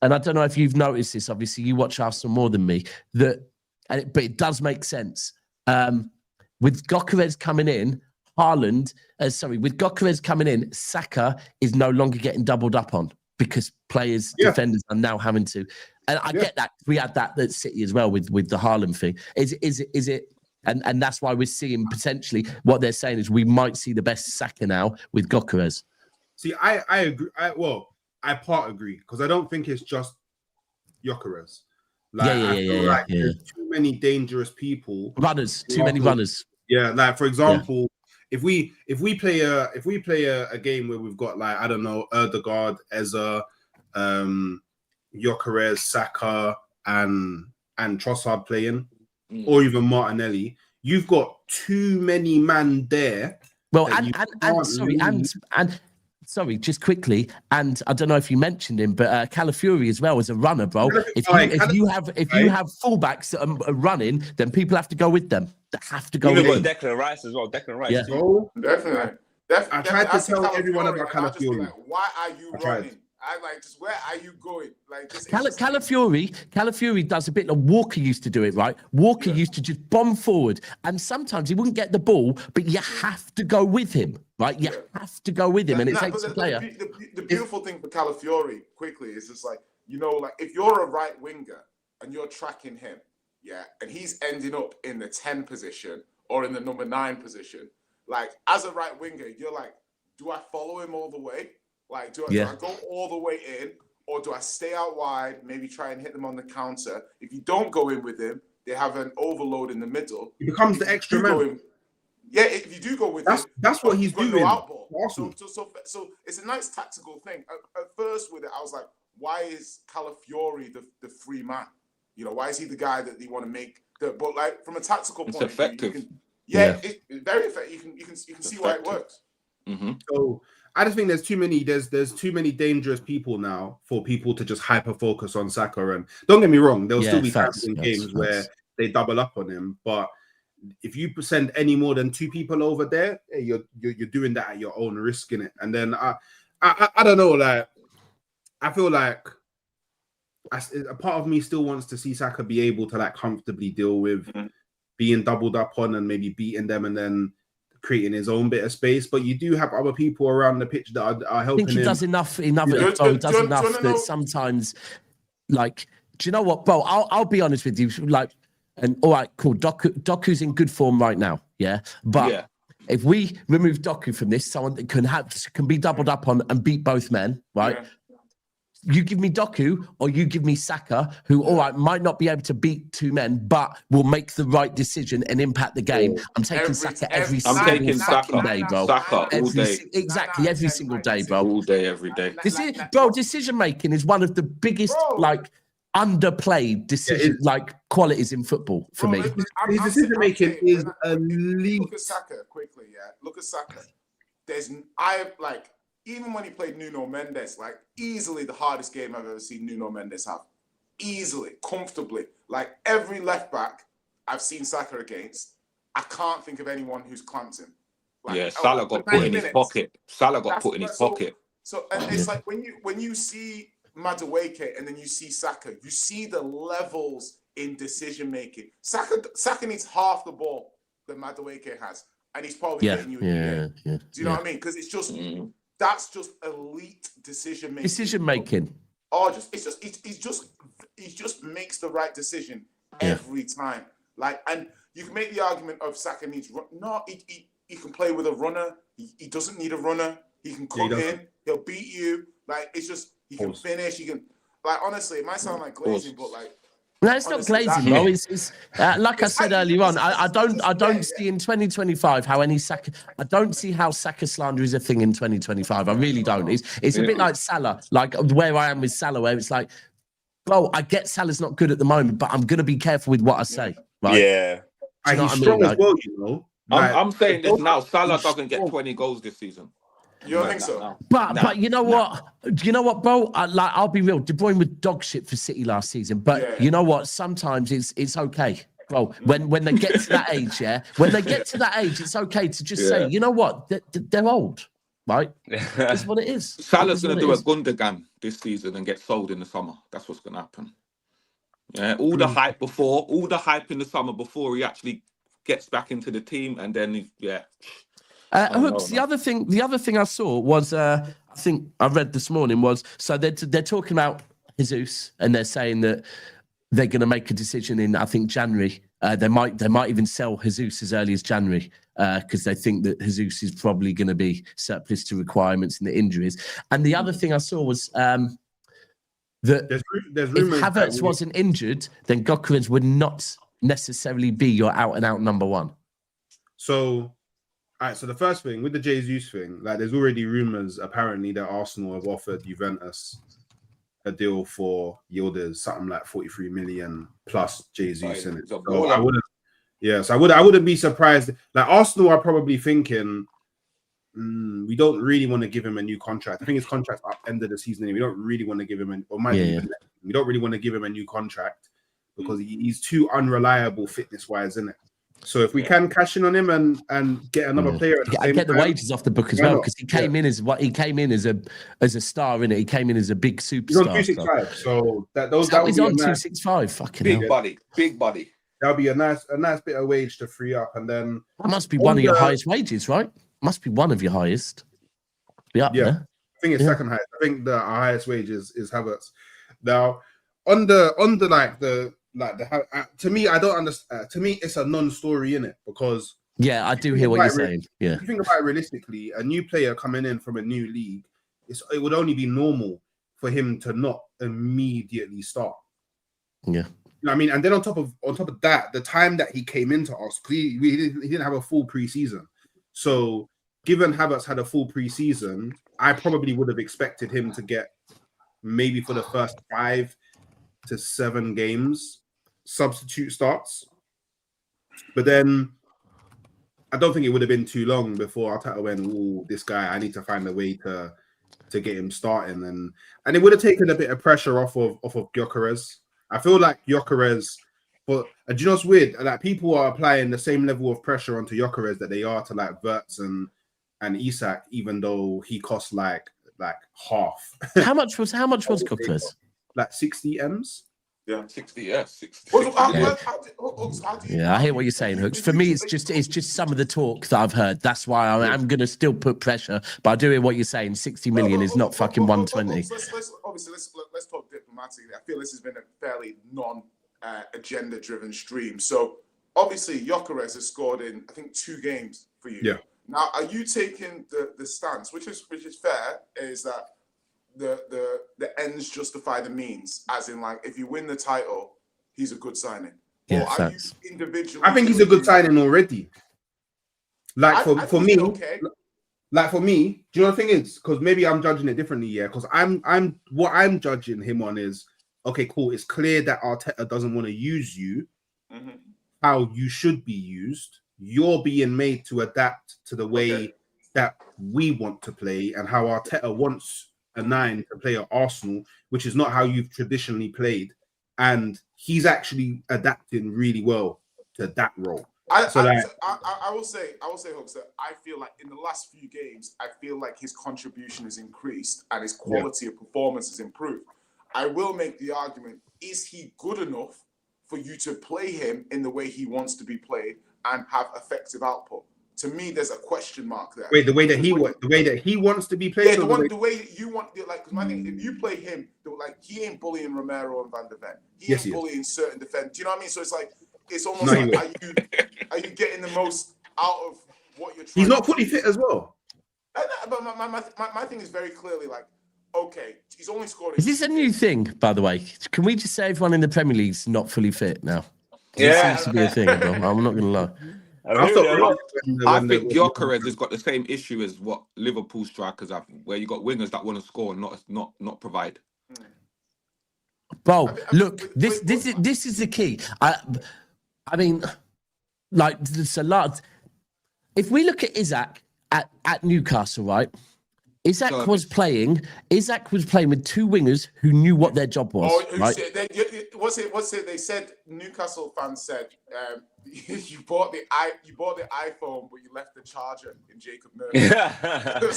and I don't know if you've noticed this, obviously you watch Arsenal more than me, but it does make sense. With Gyokeres coming in, with Gyokeres coming in, Saka is no longer getting doubled up on because defenders are now having to. And I get that. We had that at City as well with the Haaland thing. Is it? And that's why we're seeing potentially what they're saying is we might see the best Saka now with Gyokeres. See, I agree. I part agree because I don't think it's just Gyokeres. Like, there's too many dangerous people. Too many runners. Yeah, like for example, if we play a game where we've got like, I don't know, Ødegaard, Eza, Gyokeres, Saka, and Trossard playing, or even Martinelli, you've got too many man there. Well, sorry, just quickly, and I don't know if you mentioned him, but Calafiori as well as a runner, bro. If you have fullbacks that are running, then people have to go with them. They have to go with them. Declan Rice as well. Declan Rice. Yeah. So, Definitely. I tried to tell everyone about Calafiori. Like, why are you running? I like, just where are you going? Like, Calafiori does a bit like Walker used to do it, right? Walker used to just bomb forward, and sometimes he wouldn't get the ball, but you have to go with him, right? You have to go with him, and it takes a player. The beautiful thing for Calafiori, quickly, is just like, you know, like if you're a right winger and you're tracking him, and he's ending up in the 10 position or in the number 9 position, like as a right winger, you're like, do I follow him all the way? Like, do I go all the way in, or do I stay out wide, maybe try and hit them on the counter? If you don't go in with him, they have an overload in the middle. He becomes the extra man. If you do go with him, that's what he's doing. So it's a nice tactical thing. At first with it, I was like, why is Calafiori the free man? You know, why is he the guy that they want to make? But like from a tactical point, it's effective. It's very effective. You can see why it works. Mm-hmm. So I just think there's too many dangerous people now for people to just hyper focus on Saka. And don't get me wrong, there'll still be times in games where they double up on him. But if you send any more than 2 people over there, you're doing that at your own risk, in it. And then I don't know, like I feel like a part of me still wants to see Saka be able to like comfortably deal with being doubled up on and maybe beating them and then creating his own bit of space. But you do have other people around the pitch that are helping him. I think he does enough. He does enough that sometimes, like, do you know what, bro? I'll be honest with you. Like, and all right, cool. Doku's in good form right now. Yeah, but if we remove Doku from this, someone that can be doubled up on and beat both men, right? Yeah. You give me Doku or you give me Saka, who, all right, might not be able to beat two men, but will make the right decision and impact the game. I'm taking Saka every single day, bro. Saka all day. Exactly, every single day, bro. All day, every day. Decision-making is one of the biggest, like, underplayed qualities in football for me. His decision-making is elite. Look at Saka quickly, yeah. Look at Saka. Even when he played Nuno Mendes, like easily the hardest game I've ever seen Nuno Mendes have. Easily, comfortably. Like every left back I've seen Saka against, I can't think of anyone who's clamped him. Like, Salah got put in his pocket. Salah got put in his pocket. So and it's like when you see Madueke and then you see Saka, you see the levels in decision making. Saka needs half the ball that Madueke has, and he's probably getting you in the game. Do you know what I mean? Because it's just. That's just elite decision making. Oh, he just makes the right decision every time. Like, and you can make the argument of Saka needs he can play with a runner. He doesn't need a runner. He can come in. He'll beat you. Like, it's just he can finish. He can, like, honestly, it might sound like glazing, but like. No, it's not glazing, bro. It's like I said earlier on. I don't see in 2025 how any Saka. I don't see how Saka slander is a thing in 2025. I really don't. It's a bit like Salah, like where I am with Salah, where it's like, bro, I get Salah's not good at the moment, but I'm gonna be careful with what I say. Right? Yeah, he's strong as well, you know. I'm saying this now. Salah doesn't get 20 goals this season. You don't think so? But you know what? Do you know what, bro? I'll be real. De Bruyne was dog shit for City last season. But you know what? Sometimes it's okay, bro. When they get to that age, it's okay to just say, you know what? They're old, right? That's what it is. Salah's going to do a Gundogan this season and get sold in the summer. That's what's going to happen. Yeah, all the hype in the summer before he actually gets back into the team, and then Hooks, the other thing I saw was I think I read this morning was, so they're talking about Jesus and they're saying that they're going to make a decision in, I think, January. They might even sell Jesus as early as January because they think that Jesus is probably going to be surplus to requirements and the injuries. And the other thing I saw was that there's if Havertz wasn't injured, then Gyokeres would not necessarily be your out-and-out number one. So... All right, so the first thing with the Jesus thing, like there's already rumors apparently that Arsenal have offered Juventus a deal for Yildiz, something like 43 million plus Jesus in it. So I wouldn't be surprised. Like Arsenal are probably thinking, we don't really want to give him a new contract. I think his contract's up end of the season. And we don't really want to give him we don't really want to give him a new contract because he's too unreliable fitness wise, isn't it? So if we can cash in on him and get another player, get the wages off the book as well because he came in as a star, innit? He came in as a big superstar. He's on 265, so he's on 265. Fucking big body. That'll be a nice bit of wage to free up, and then that must be one of your highest wages, right? Must be one of your highest. Be up there. I think it's second highest. I think our highest wage is Havertz. Now on the to me, I don't understand. To me, it's a non-story in it because I do hear what you're saying. Yeah, if you think about it realistically, a new player coming in from a new league, it would only be normal for him to not immediately start. Yeah, you know what I mean. And then on top of that, the time that he came into us, he didn't have a full preseason. So, given Havertz had a full preseason, I probably would have expected him to get maybe for the first 5 to 7 games substitute starts, but then I don't think it would have been too long before Arteta went, "Oh, this guy, I need to find a way to get him starting," and it would have taken a bit of pressure off of Gyokeres. I feel like Gyokeres, but do you know what's weird? Like people are applying the same level of pressure onto Gyokeres that they are to like Wirtz and Isak, even though he costs like half. How much was Gyokeres? like 60 M's. Yeah. 60, yeah, 60. Well, how do you- Yeah, I hear what you're saying, Hooks. For me, it's just some of the talk that I've heard. That's why I'm going to still put pressure. But I do hear what you're saying. 60 million is not fucking 120. Let's talk diplomatically. I feel this has been a fairly non-agenda driven stream. So obviously, Gyokeres has scored in, I think, 2 games for you. Yeah. Now, are you taking the stance, which is fair, is that the ends justify the means, as in, like, if you win the title, he's a good signing? Yeah, or are facts. you individually? I think he's a good signing already. Like for me, okay. like for me, do you know what the thing is? Because maybe I'm judging it differently, yeah. Because what I'm judging him on is, okay, cool. It's clear that Arteta doesn't want to use you how you should be used. You're being made to adapt to the way that we want to play and how Arteta wants a 9 to play at Arsenal, which is not how you've traditionally played. And he's actually adapting really well to that role. I will say, Hooks, that I feel like in the last few games, I feel like his contribution has increased and his quality of performance has improved. I will make the argument, is he good enough for you to play him in the way he wants to be played and have effective output? To me, there's a question mark there. Wait, the way that he wants to be played. Yeah, the way you want. Like, because my thing, if you play him, like, he ain't bullying Romero and Van de Ven. He ain't bullying certain defenders. Do you know what I mean? So it's like, it's almost are you getting the most out of what you're trying? He's not fully fit as well. But my thing is very clearly like, okay, he's only scored. Is this a new thing, by the way? Can we just say everyone in the Premier League's not fully fit now? Yeah, it seems to be a thing, bro. I'm not gonna lie. I think Gyokeres has got the same issue as what Liverpool strikers have, where you got wingers that want to score and not provide. Bro, look, this is the key. I mean, like, there's a lot. If we look at Isaac at Newcastle, right? Isaac was playing with 2 wingers who knew what their job was. Right? What's it? They said, Newcastle fans said, you bought the iPhone, but you left the charger in Jacob Murphy.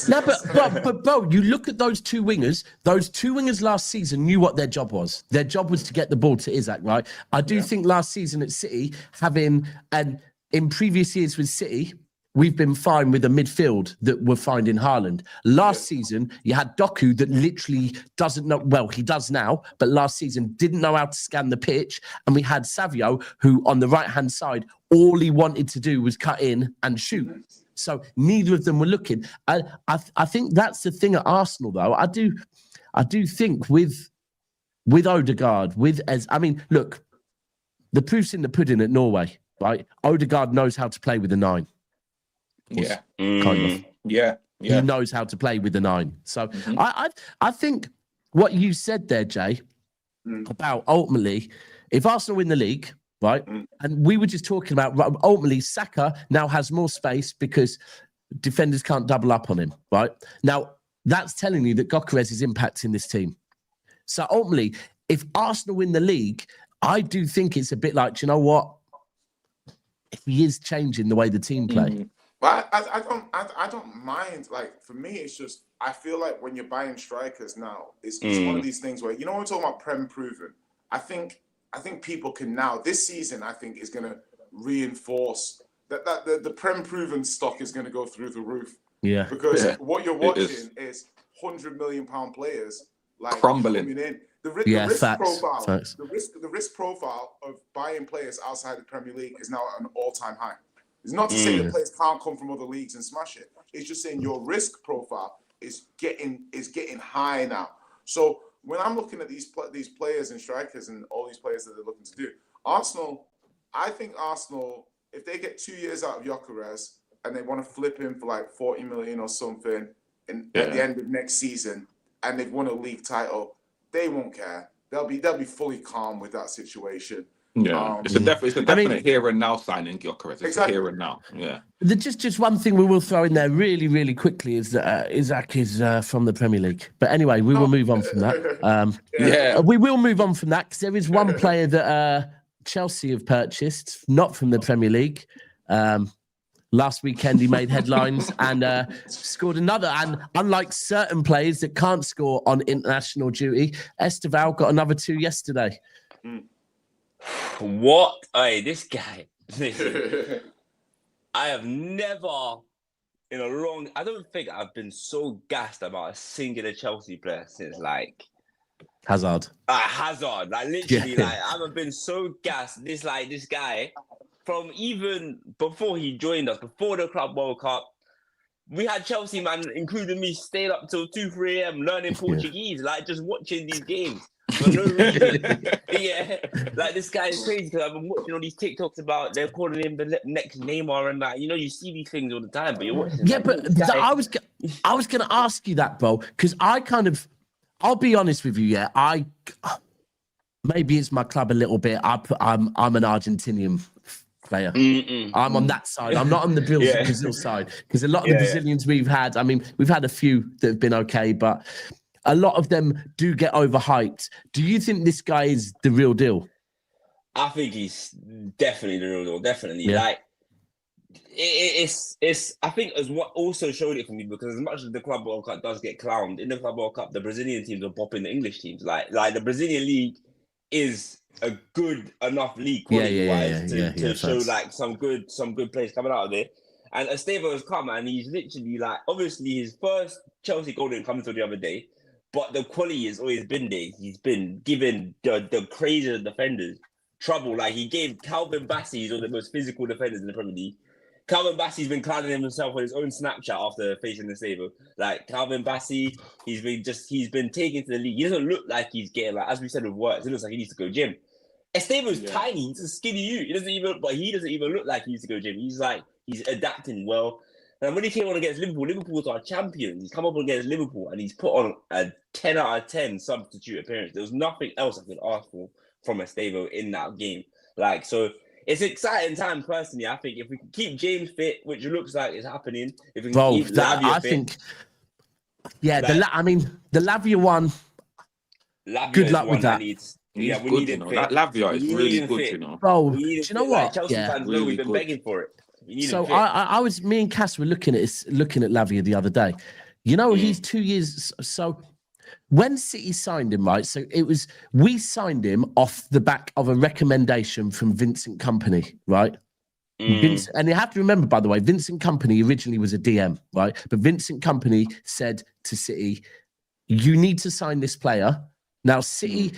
No, but bro, you look at those 2 wingers. Those 2 wingers last season knew what their job was. Their job was to get the ball to Isaac, right? I do think last season at City, in previous years with City, we've been fine with a midfield that we're finding Haaland. Last season, you had Doku that literally doesn't know. Well, he does now, but last season didn't know how to scan the pitch. And we had Savio, who on the right-hand side, all he wanted to do was cut in and shoot. So neither of them were looking. I think that's the thing at Arsenal, though. I do think with Odegaard, look, the proof's in the pudding at Norway, right? Odegaard knows how to play with a 9. Yeah, kind of. Yeah. He knows how to play with the 9. So I think what you said there, Jay, about ultimately, if Arsenal win the league, right, and we were just talking about ultimately Saka now has more space because defenders can't double up on him, right? Now that's telling you that Gyokeres is impacting this team. So ultimately, if Arsenal win the league, I do think it's a bit like, do you know what? He is changing the way the team play. But I don't mind. Like, for me, it's just, I feel like when you're buying strikers now, it's one of these things where, you know, we're talking about Prem proven. I think people can now, this season, I think is going to reinforce that the Prem proven stock is going to go through the roof. Yeah. Because what you're watching is £100 million players like crumbling coming in. The risk profile of buying players outside the Premier League is now at an all-time high. It's not to say that players can't come from other leagues and smash it. It's just saying your risk profile is getting high now. So when I'm looking at these players and strikers and all these players that they're looking to do, I think Arsenal, if they get 2 years out of Gyokeres and they want to flip him for like 40 million or something at the end of next season, and they've won a league title, they won't care. They'll be fully calm with that situation. Yeah, it's a definite here and now signing, Gyokeres. It's exactly. Here and now. Yeah. Just one thing we will throw in there really, really quickly is that Isaac is from the Premier League. But anyway, we will move on from that. We will move on from that because there is one player that Chelsea have purchased, not from the Premier League. Last weekend, he made headlines and scored another. And unlike certain players that can't score on international duty, Esteval got another 2 yesterday. What? Hey, this guy. Listen, I have never, in a long, I don't think I've been so gassed about a singular Chelsea player since like Hazard. Hazard. Like literally, Yeah. like I haven't been so gassed. This guy. From even before he joined us, before the Club World Cup, we had Chelsea, man, including me, stayed up till 2, 3 a.m. learning Portuguese, like just watching these games for no reason. Yeah, like this guy is crazy because I've been watching all these TikToks about they're calling him the next Neymar and that. You know, you see these things all the time, but you're watching. Yeah, like, but I was going to ask you that, bro, because I'll be honest with you. Yeah, maybe it's my club a little bit. I'm an Argentinian player. I'm on that side. I'm not on the Brazil side because a lot of the Brazilians we've had, I mean, we've had a few that have been okay, but a lot of them do get overhyped. Do you think this guy is the real deal? I think he's definitely the real deal. Definitely. Yeah. Like, it's I think as what also showed it for me because as much as the Club World Cup does get clowned, in the Club World Cup, the Brazilian teams are bopping the English teams. Like the Brazilian league is a good enough league quality-wise to show like some good players coming out of there. And Estevao has come and he's literally like, obviously his first Chelsea goal didn't come until the other day, but the quality has always been there. He's been giving the crazier defenders trouble. Like he gave Calvin Bassey, he's one of the most physical defenders in the Premier League. Calvin Bassey's been clowning himself on his own Snapchat after facing the Estevao. Like Calvin Bassey, he's been taken to the league. He doesn't look like he's getting like, as we said with words, it looks like he needs to go gym. Esteva's tiny, he's a skinny you. He doesn't even look like he needs to go gym. He's adapting well. And when he came on against Liverpool's our champions. He's come up against Liverpool and he's put on a 10 out of 10 substitute appearance. There was nothing else I could ask for from Estevao in that game. Like, so it's an exciting time, personally. I think if we can keep James fit, which it looks like is happening, if we can keep Lavia fit. The Lavia one. Lavia good luck with that. We He's need good, him you know. fit. That Lavia is really good, you know. Bro, do you know what? Like, Chelsea fans know we've been begging for it. So me and Cass were looking at Lavia the other day. You know, he's 2 years. So when City signed him, right? So we signed him off the back of a recommendation from Vincent Kompany, right? And you have to remember, by the way, Vincent Kompany originally was a DM, right? But Vincent Kompany said to City, you need to sign this player. Now, City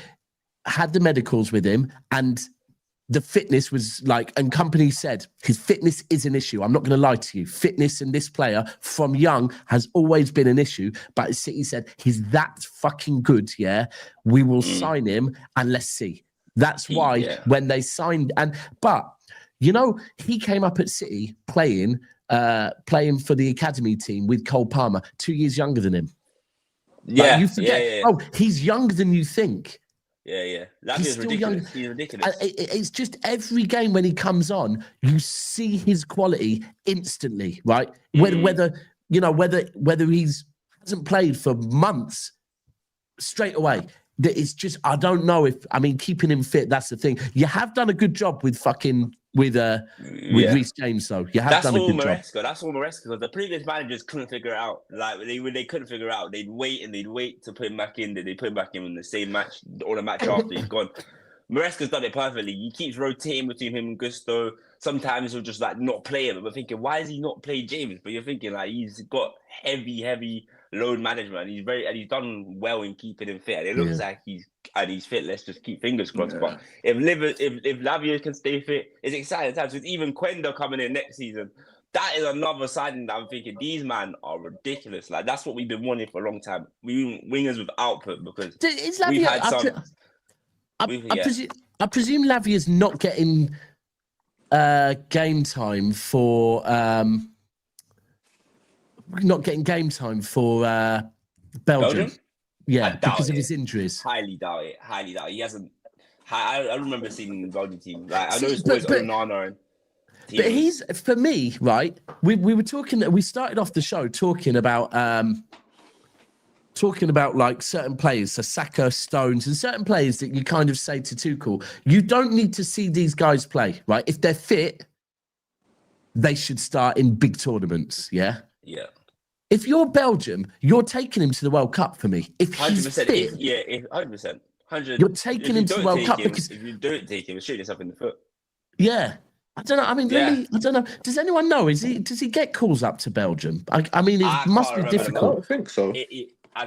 had the medicals with him and the fitness was like, and Kompany said his fitness is an issue. I'm not going to lie to you. Fitness in this player from young has always been an issue. But City said he's that fucking good. Yeah, we will sign him and let's see. That's why when they signed but you know, he came up at City playing for the academy team with Cole Palmer, 2 years younger than him. Like, you forget. Oh, he's younger than you think. Yeah. He's still young. He's ridiculous. It's just every game when he comes on, you see his quality instantly, right? Whether he hasn't played for months, straight away. It's just, I don't know keeping him fit, that's the thing. You have done a good job with Reece James, though. You have done a good job. That's all Maresca, because the previous managers couldn't figure it out. Like, when they couldn't figure it out, they'd wait to put him back in. They put him back in the same match or the match after he's gone. Maresca's done it perfectly. He keeps rotating between him and Gusto. Sometimes he'll just like not play him. But we're thinking, why does he not play James? But you're thinking like he's got heavy load management. And he's done well in keeping him fit. And it looks like he's fit. Let's just keep fingers crossed. Yeah. But if Lavia can stay fit, it's exciting times. With even Quenda coming in next season, that is another signing that I'm thinking these men are ridiculous. Like that's what we've been wanting for a long time. We wingers with output because we've had some. I presume Lavia's not getting game time for Belgium. Yeah, because of his injuries. Highly doubt it. He hasn't. I remember seeing him in the Belgian team. Like I know it's always Onana and. But he's, for me, right? We were talking. We started off the show talking about like certain players, so Saka, Stones, and certain players that you kind of say to Tuchel, you don't need to see these guys play, right? If they're fit, they should start in big tournaments. Yeah. Yeah. If you're Belgium, you're taking him to the World Cup for me. If he's 100%. fit, 100%. 100. you're taking him to the World Cup because if you don't take him, shoot yourself in the foot. yeah. I don't know. I mean, I don't know. Does anyone know? Does he get calls up to Belgium? I mean, it must be difficult. I don't think so.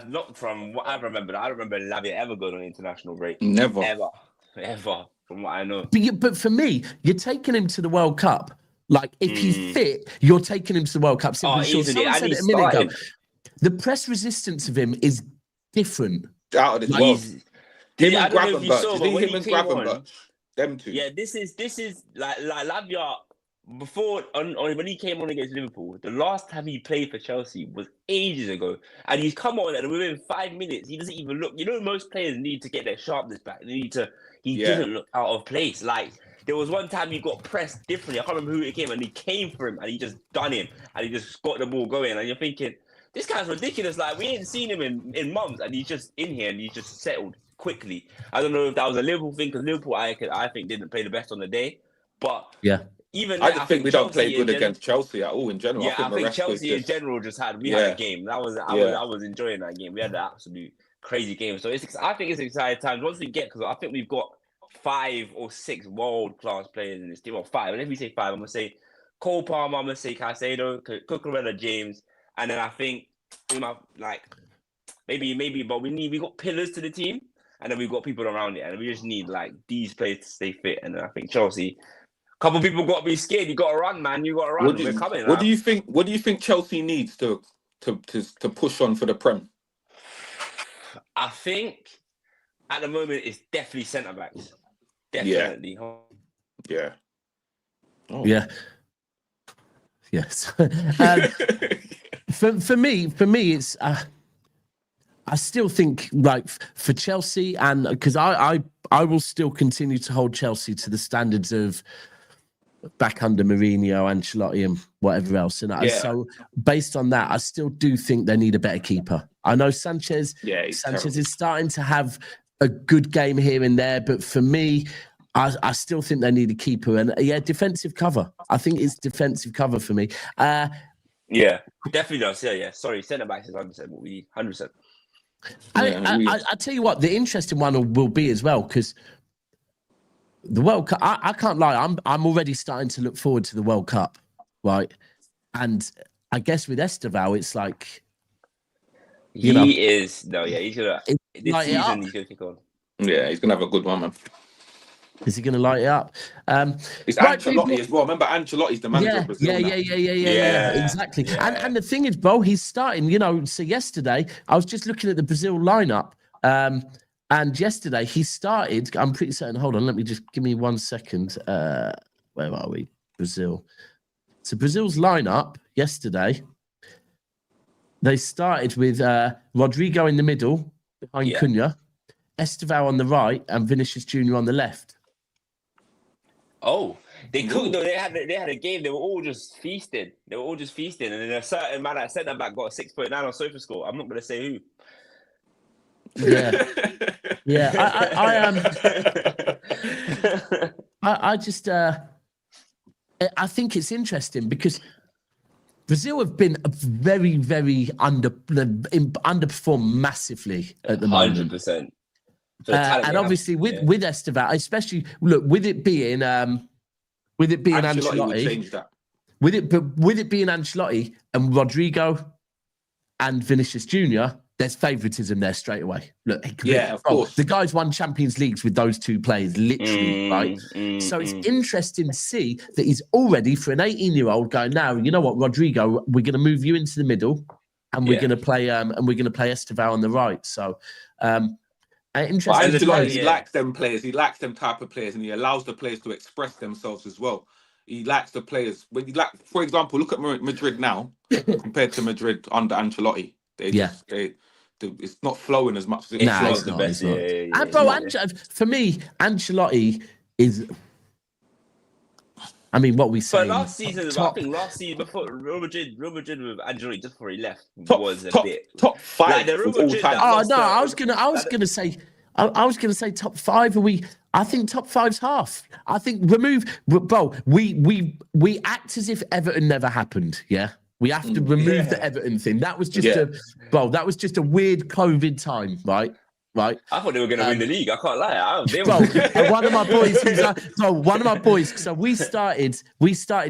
Not from what I remember. I don't remember Lavia ever going on international break. Never. Ever. From what I know. But for me, you're taking him to the World Cup. Like, if he's fit, you're taking him to the World Cup. Simply sure. Someone said it a minute ago. The press resistance of him is different. Out of this world. Him and Gravenberch. Them two. Yeah, this is like Lavia before when he came on against Liverpool. The last time he played for Chelsea was ages ago, and he's come on and within 5 minutes he doesn't even look. You know, most players need to get their sharpness back. They need to. He didn't look out of place. Like there was one time he got pressed differently. I can't remember who it came, and he came for him and he just done him and he just got the ball going. And you're thinking, this guy's ridiculous. Like we ain't seen him in months, and he's just in here and he's just settled quickly. I don't know if that was a Liverpool thing because Liverpool, I think, didn't play the best on the day. But even I just think we don't play good against Chelsea at all in general. Yeah, I think Chelsea in general just had a game. I was enjoying that game. We had an absolute crazy game. So I think it's exciting times once we get, because I think we've got 5 or 6 world-class players in this team. Or 5. And if we say 5, I'm gonna say Cole Palmer, I'm gonna say Caicedo, Cucurella, James, and then I think we might maybe, but we got pillars to the team. And then we've got people around it, and we just need like these players to stay fit. And then I think Chelsea, a couple of people got to be scared. You got to run, man. You got to run. We're coming. What do you think? What do you think Chelsea needs to push on for the Prem? I think at the moment it's definitely centre backs. Definitely. Yeah. Oh. Yeah. Yes. For me, it's. I still think, like, for Chelsea, and because I will still continue to hold Chelsea to the standards of back under Mourinho, Ancelotti, and whatever else. And so, based on that, I still do think they need a better keeper. I know Sanchez. Sanchez is starting to have a good game here and there, but for me, I still think they need a keeper. And defensive cover. I think it's defensive cover for me. Yeah, definitely does. Yeah. Sorry, centre backs is 100%. What we need, 100%. I tell you what, the interesting one will be as well, because the World Cup. I can't lie. I'm already starting to look forward to the World Cup, right? And I guess with Esteval, it's like he's gonna this season he's gonna kick on. Yeah, he's gonna have a good one, man. Is he going to light it up? It's Ancelotti as well. Remember, Ancelotti's the manager of Brazil. Yeah, exactly. Yeah. And the thing is, bro, he's starting, so yesterday, I was just looking at the Brazil lineup. And yesterday, he started, I'm pretty certain, hold on, give me 1 second. Where are we? Brazil. So Brazil's lineup yesterday, they started with Rodrigo in the middle, behind Cunha, Esteval on the right, and Vinicius Jr. on the left. Oh, they cooked though. They had a game. They were all just feasting. And then a certain man at centre back got a 6.9 on SofaScore. I'm not going to say who. Yeah. I think it's interesting because Brazil have been very, very underperformed massively at the moment. 100%. And obviously with Esteval, especially with it being Ancelotti, with it being Ancelotti and Rodrigo and Vinicius Jr., there's favouritism there straight away. Look, of course, the guy's won Champions Leagues with those two players, literally, right? So it's interesting to see that he's already, for an 18-year-old, going, now, you know what, Rodrigo, we're going to move you into the middle, and we're going to play Esteval on the right. So. Interesting. Ancelotti likes them players. He likes them type of players, and he allows the players to express themselves as well. He likes the players. For example, look at Madrid now compared to Madrid under Ancelotti. It's not flowing as much as it was. The best. For me, Ancelotti is. I mean, what we say. But last season, before Real Madrid with Ancelotti, just before he left, was a bit top 5 like the Real Madrid. I was gonna say top 5. Are we? I think top 5's half. I think bro. We act as if Everton never happened. Yeah, we have to remove the Everton thing. That was just that was just a weird COVID time, right? Right. I thought they were going to win the league. I can't lie. One of my boys, one of my boys. So we started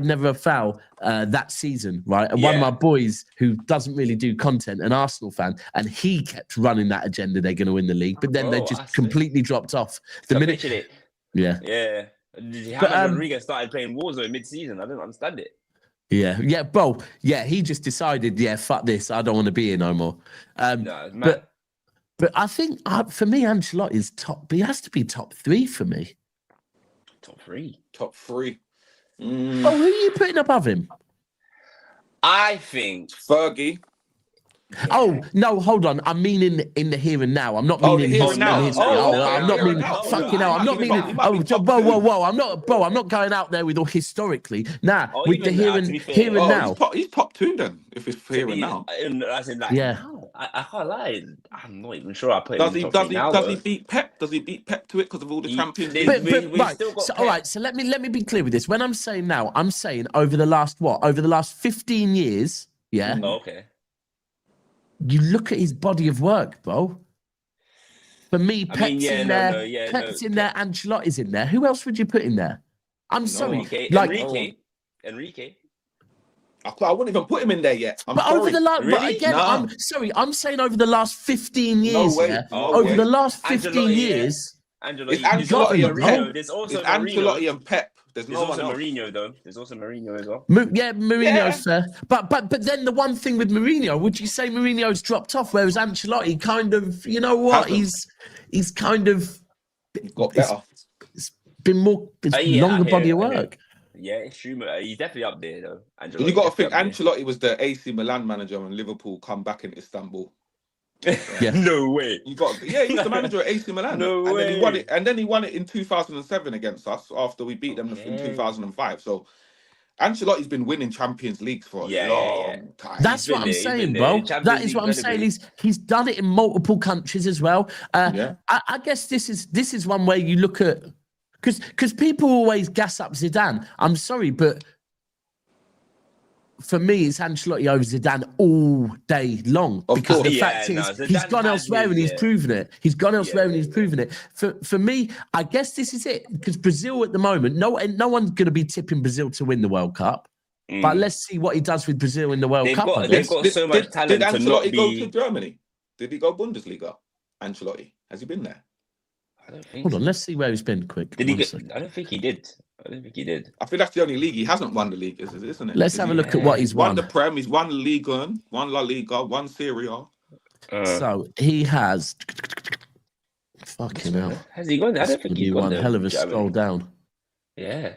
Never a Foul that season, right? And one of my boys who doesn't really do content, an Arsenal fan, and he kept running that agenda. They're going to win the league, but then they just completely dropped off. Yeah. Rodriguez started playing Warzone mid-season. I didn't understand it. Yeah, bro. Yeah, he just decided, fuck this. I don't want to be here no more. But I think for me, Ancelotti is top. He has to be top 3 for me. Top 3. Oh, who are you putting above him? I think Fergie. Oh no, hold on. I mean in the here and now. I'm not meaning here and now. history. I'm not meaning fucking hell. I'm not meaning. Whoa. I'm not going out there with all historically. Nah, with the here and now. He's top 2 then. If it's here and now. I can't lie. I'm not even sure I put him top 3 now. Does he beat Pep? Does he beat Pep to it because of all the Champions League? All right. So let me be clear with this. When I'm saying now, I'm saying over the last 15 years. Yeah. Oh, okay. You look at his body of work, bro. For me, Pep's in there. Pep's in there. Ancelotti's in there. Who else would you put in there? I'm sorry. Enrique. I wouldn't even put him in there yet. Over the last, I'm sorry. I'm saying over the last 15 years. Over the last 15 years. Ancelotti and Pep. There's also Mourinho though. There's also Mourinho as well. Mourinho's fair. But then the one thing with Mourinho, would you say Mourinho's dropped off, whereas Ancelotti kind of, you know what, he's kind of got better. It's been more longer body of work. Yeah, it's true. He's definitely up there though. You got to think Ancelotti was the AC Milan manager when Liverpool come back in Istanbul. Yeah. No way. He's the manager at AC Milan. No way. Then he won it in 2007 against us after we beat them in 2005. So Ancelotti's been winning Champions Leagues for a long time. That's what I'm saying, bro. That is what I'm saying. He's done it in multiple countries as well. I guess this is one way you look at, because people always gas up Zidane. I'm sorry, but for me, it's Ancelotti over Zidane all day long. Because the fact is, he's gone elsewhere and he's proven it. He's gone elsewhere and he's proven it. For me, I guess this is it. Because Brazil at the moment, no one's going to be tipping Brazil to win the World Cup. But let's see what he does with Brazil in the World Cup. They've got so much talent. Did Ancelotti go to Germany? Did he go Bundesliga? Ancelotti, has he been there? I don't think. Hold on, let's see where he's been. Quick. Did he get? I don't think he did. I think that's the only league he hasn't won the league, isn't it? Let's have a look at what he's won. Won the Prem, he's won Ligue 1, won La Liga, won Serie A. So he has. Fucking hell. Has he gone? I don't think he's gone. One hell of a scroll down. Yeah.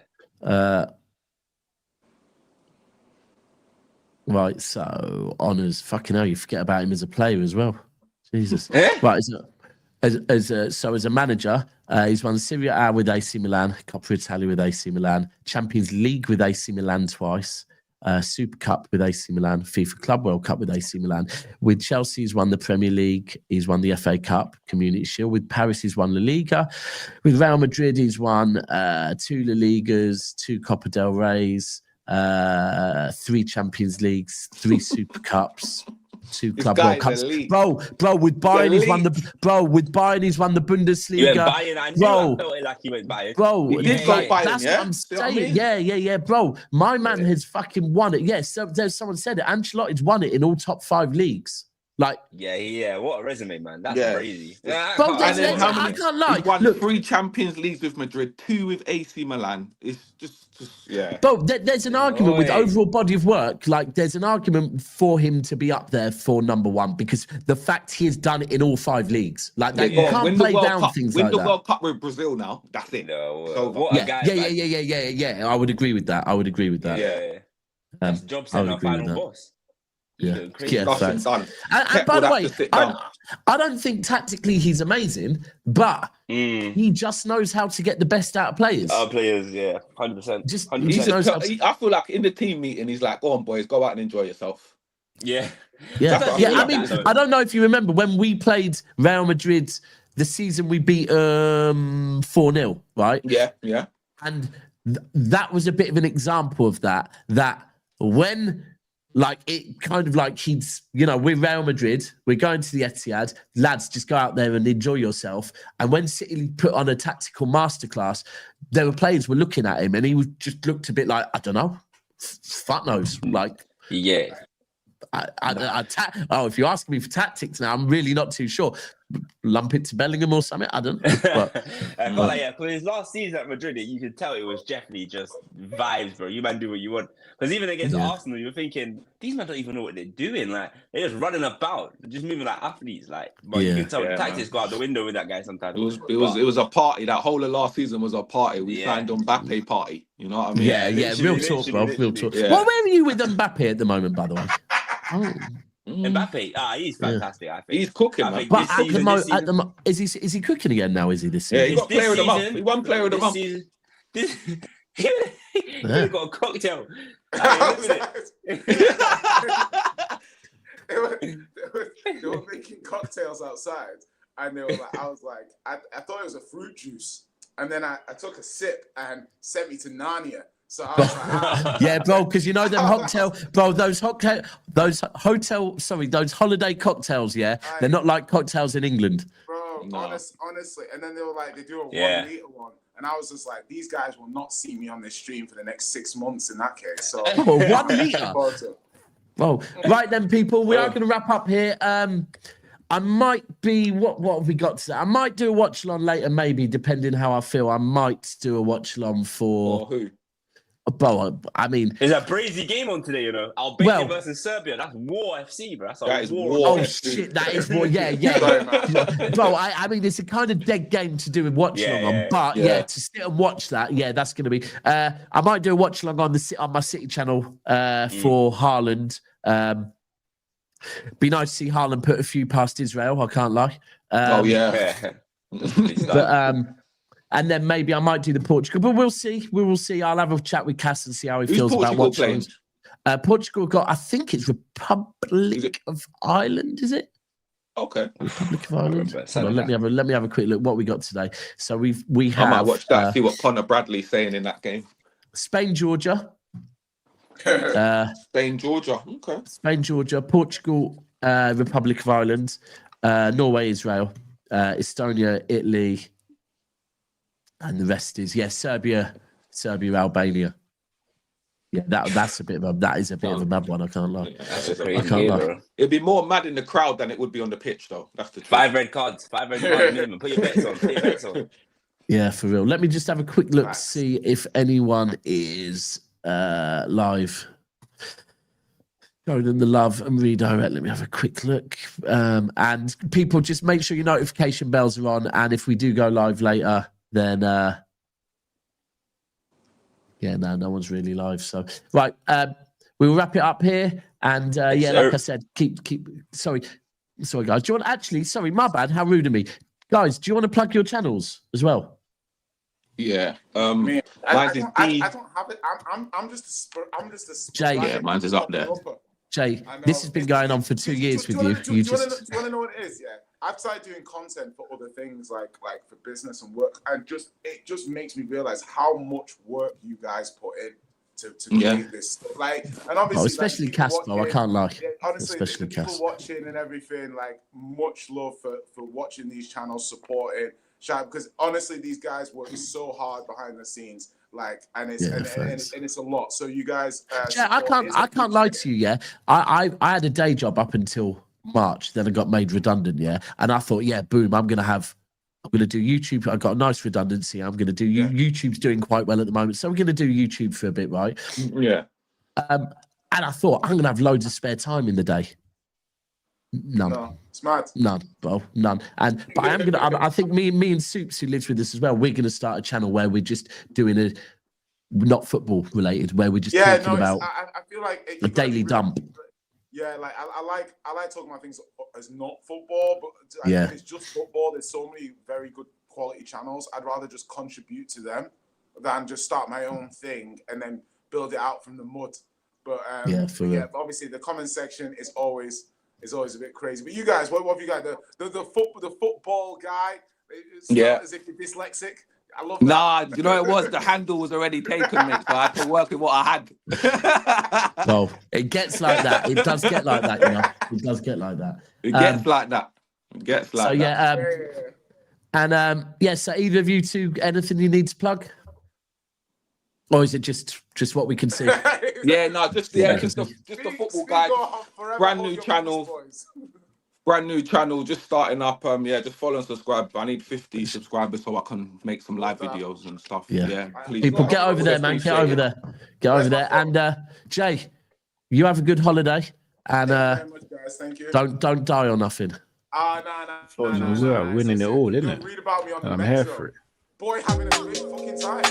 Right. So honours. Fucking hell, you forget about him as a player as well. Jesus. Right. So as a manager, he's won Serie A with AC Milan, Coppa Italia with AC Milan, Champions League with AC Milan twice, Super Cup with AC Milan, FIFA Club World Cup with AC Milan. With Chelsea, he's won the Premier League, he's won the FA Cup, Community Shield. With Paris, he's won La Liga. With Real Madrid, he's won 2 La Ligas, 2 Copa del Reys, 3 Champions Leagues, 3 Super Cups. 2 Club World Cups, bro. With Bayern, he's won the Bundesliga. He went Bayern. Bro, he did go Bayern, that's what I'm saying. Yeah, bro. My man has fucking won it. Yeah, so there's someone said it. Ancelotti's won it in all top 5 leagues. Like, yeah. What a resume, man. That's crazy. Bro, I can't lie. He's won 3 Champions Leagues with Madrid, 2 with AC Milan. It's just Bro, there's an argument with overall body of work. Like, there's an argument for him to be up there for number 1 because the fact he has done it in all 5 leagues. Like, you can't play down things like that. Win the World Cup with Brazil now. That's it. What a guy. Yeah. I would agree with that. Yeah. That's job center final boss. Yeah, done. And by the way, I don't think tactically he's amazing, but he just knows how to get the best out of players. 100%. I feel like in the team meeting, he's like, "Go on, boys, go out and enjoy yourself." Yeah. I mean, I don't know if you remember when we played Real Madrid the season we beat 4-0, right? Yeah. And that was a bit of an example of that when like it kind of like we're Real Madrid, we're going to the Etihad, lads, just go out there and enjoy yourself. And when City put on a tactical masterclass, there were players were looking at him and he just looked a bit like, I don't know, fuck knows. Like, Yeah. if you're asking me for tactics now, I'm really not too sure. Lump it to Bellingham or something. I don't know. But, because his last season at Madrid, you could tell it was definitely just vibes, bro. You man do what you want. Because even against Arsenal, you're thinking these men don't even know what they're doing. Like they're just running about, just moving like athletes. Like, but you can tell the tactics go out the window with that guy sometimes. It was a party. That whole of last season was a party. We signed Mbappe party. You know what I mean? Yeah. Real talk, bro. Real talk. Yeah. Well, where are you with Mbappe at the moment, by the way? Oh. Mbappe, he's fantastic. I think He's cooking, I man. think But this season, is he cooking again now? Is he this Yeah, season? he got player of the month. He won player of the month. He got a cocktail. They were making cocktails outside, and they were like, I thought it was a fruit juice, and then I took a sip and sent me to Narnia. So I was like, yeah, bro, because you know them those holiday cocktails, they're not like cocktails in England. Bro, honestly, and then they were like, they do a 1 liter one, and I was just like, these guys will not see me on this stream for the next 6 months in that case. So 1 liter. Well, right then, people, we are going to wrap up here. I might be what have we got today? I might do a watch along later, maybe depending how I feel. I might do a watch along for who? Bro, I mean, there's a crazy game on today, you know. Albania versus Serbia. That's War FC, bro. That is war. Oh shit, that is war. Yeah. Bro, I mean, it's a kind of dead game to do with watch along on, but to sit and watch that, that's going to be. I might do a watch along on my City channel for Haaland. Be nice to see Haaland put a few past Israel. I can't lie. But and then maybe I might do the Portugal, but we'll see. We will see. I'll have a chat with Cass and see how he feels about watching. Portugal got, I think it's Republic of Ireland, is it? Okay. Republic of Ireland. Let me have a quick look what we got today. So we have. I might watch that. See what Conor Bradley's saying in that game. Spain, Georgia. Spain, Georgia. Okay. Spain, Georgia, Portugal, Republic of Ireland, Norway, Israel, Estonia, Italy. And the rest is Serbia, Albania. Yeah, that's a bit of a mad one. I can't lie. That's a crazy game, bro. It'd be more mad in the crowd than it would be on the pitch, though. That's the truth. 5 red cards minimum. Put your bets on. Yeah, for real. Let me just have a quick look to see if anyone is live. Showing them the love and redirect. Let me have a quick look. And people, just make sure your notification bells are on. And if we do go live later, then no one's really live. So right, we'll wrap it up here. And like I said, keep. Sorry, guys. Do you want sorry, my bad. How rude of me, guys. Do you want to plug your channels as well? Yeah. I don't have it. I'm just a Jay. Yeah, mine's is up there. Jay, this has been going on for 2 years with you. Do you want to know what it is? Yeah, I've started doing content for other things, like for business and work, and it just makes me realize how much work you guys put in to create this. Like, and obviously, especially Casper, I can't lie. Yeah, honestly, especially the people Casper watching and everything. Like, much love for watching these channels, supporting. Because honestly, these guys work so hard behind the scenes. Like, and it's a lot. So you guys, I can't lie to you. Yeah, I had a day job up until March. Then I got made redundant. Yeah, and I thought, boom, I'm gonna do YouTube. I got a nice redundancy. I'm gonna do YouTube's doing quite well at the moment, so we're gonna do YouTube for a bit, right? Yeah. And I thought I'm gonna have loads of spare time in the day. None. No, smart. None, bro. None. But I am gonna. I think me and Soups, who lives with us as well, we're gonna start a channel where we're just doing a not football related, where we're just talking about. I feel like a daily dump. Yeah, like I like talking about things as not football, but if it's just football, there's so many very good quality channels. I'd rather just contribute to them than just start my own thing and then build it out from the mud. But obviously the comment section is always is always a bit crazy. But you guys, what have you got? The football guy. Yeah. As if you're dyslexic. I love that. Nah, you know it was the handle was already taken, mate. So I had to work with what I had. Well, it gets like that. It does get like that, you know. It does get like that. It gets like that. It gets like that. So and so either of you two, anything you need to plug? Or is it just what we can see? Yeah, no, just the football guy. Brand new channel, just starting up. Just follow and subscribe. I need 50 subscribers so I can make some live videos and stuff. Yeah, please. People, get over there, man. Get over there. Get over there. And Jay, you have a good holiday. And much, guys. Thank you. don't die or nothing. Winning it all, isn't it? Read about me on the I'm here show. for it. Boy, having a great fucking time.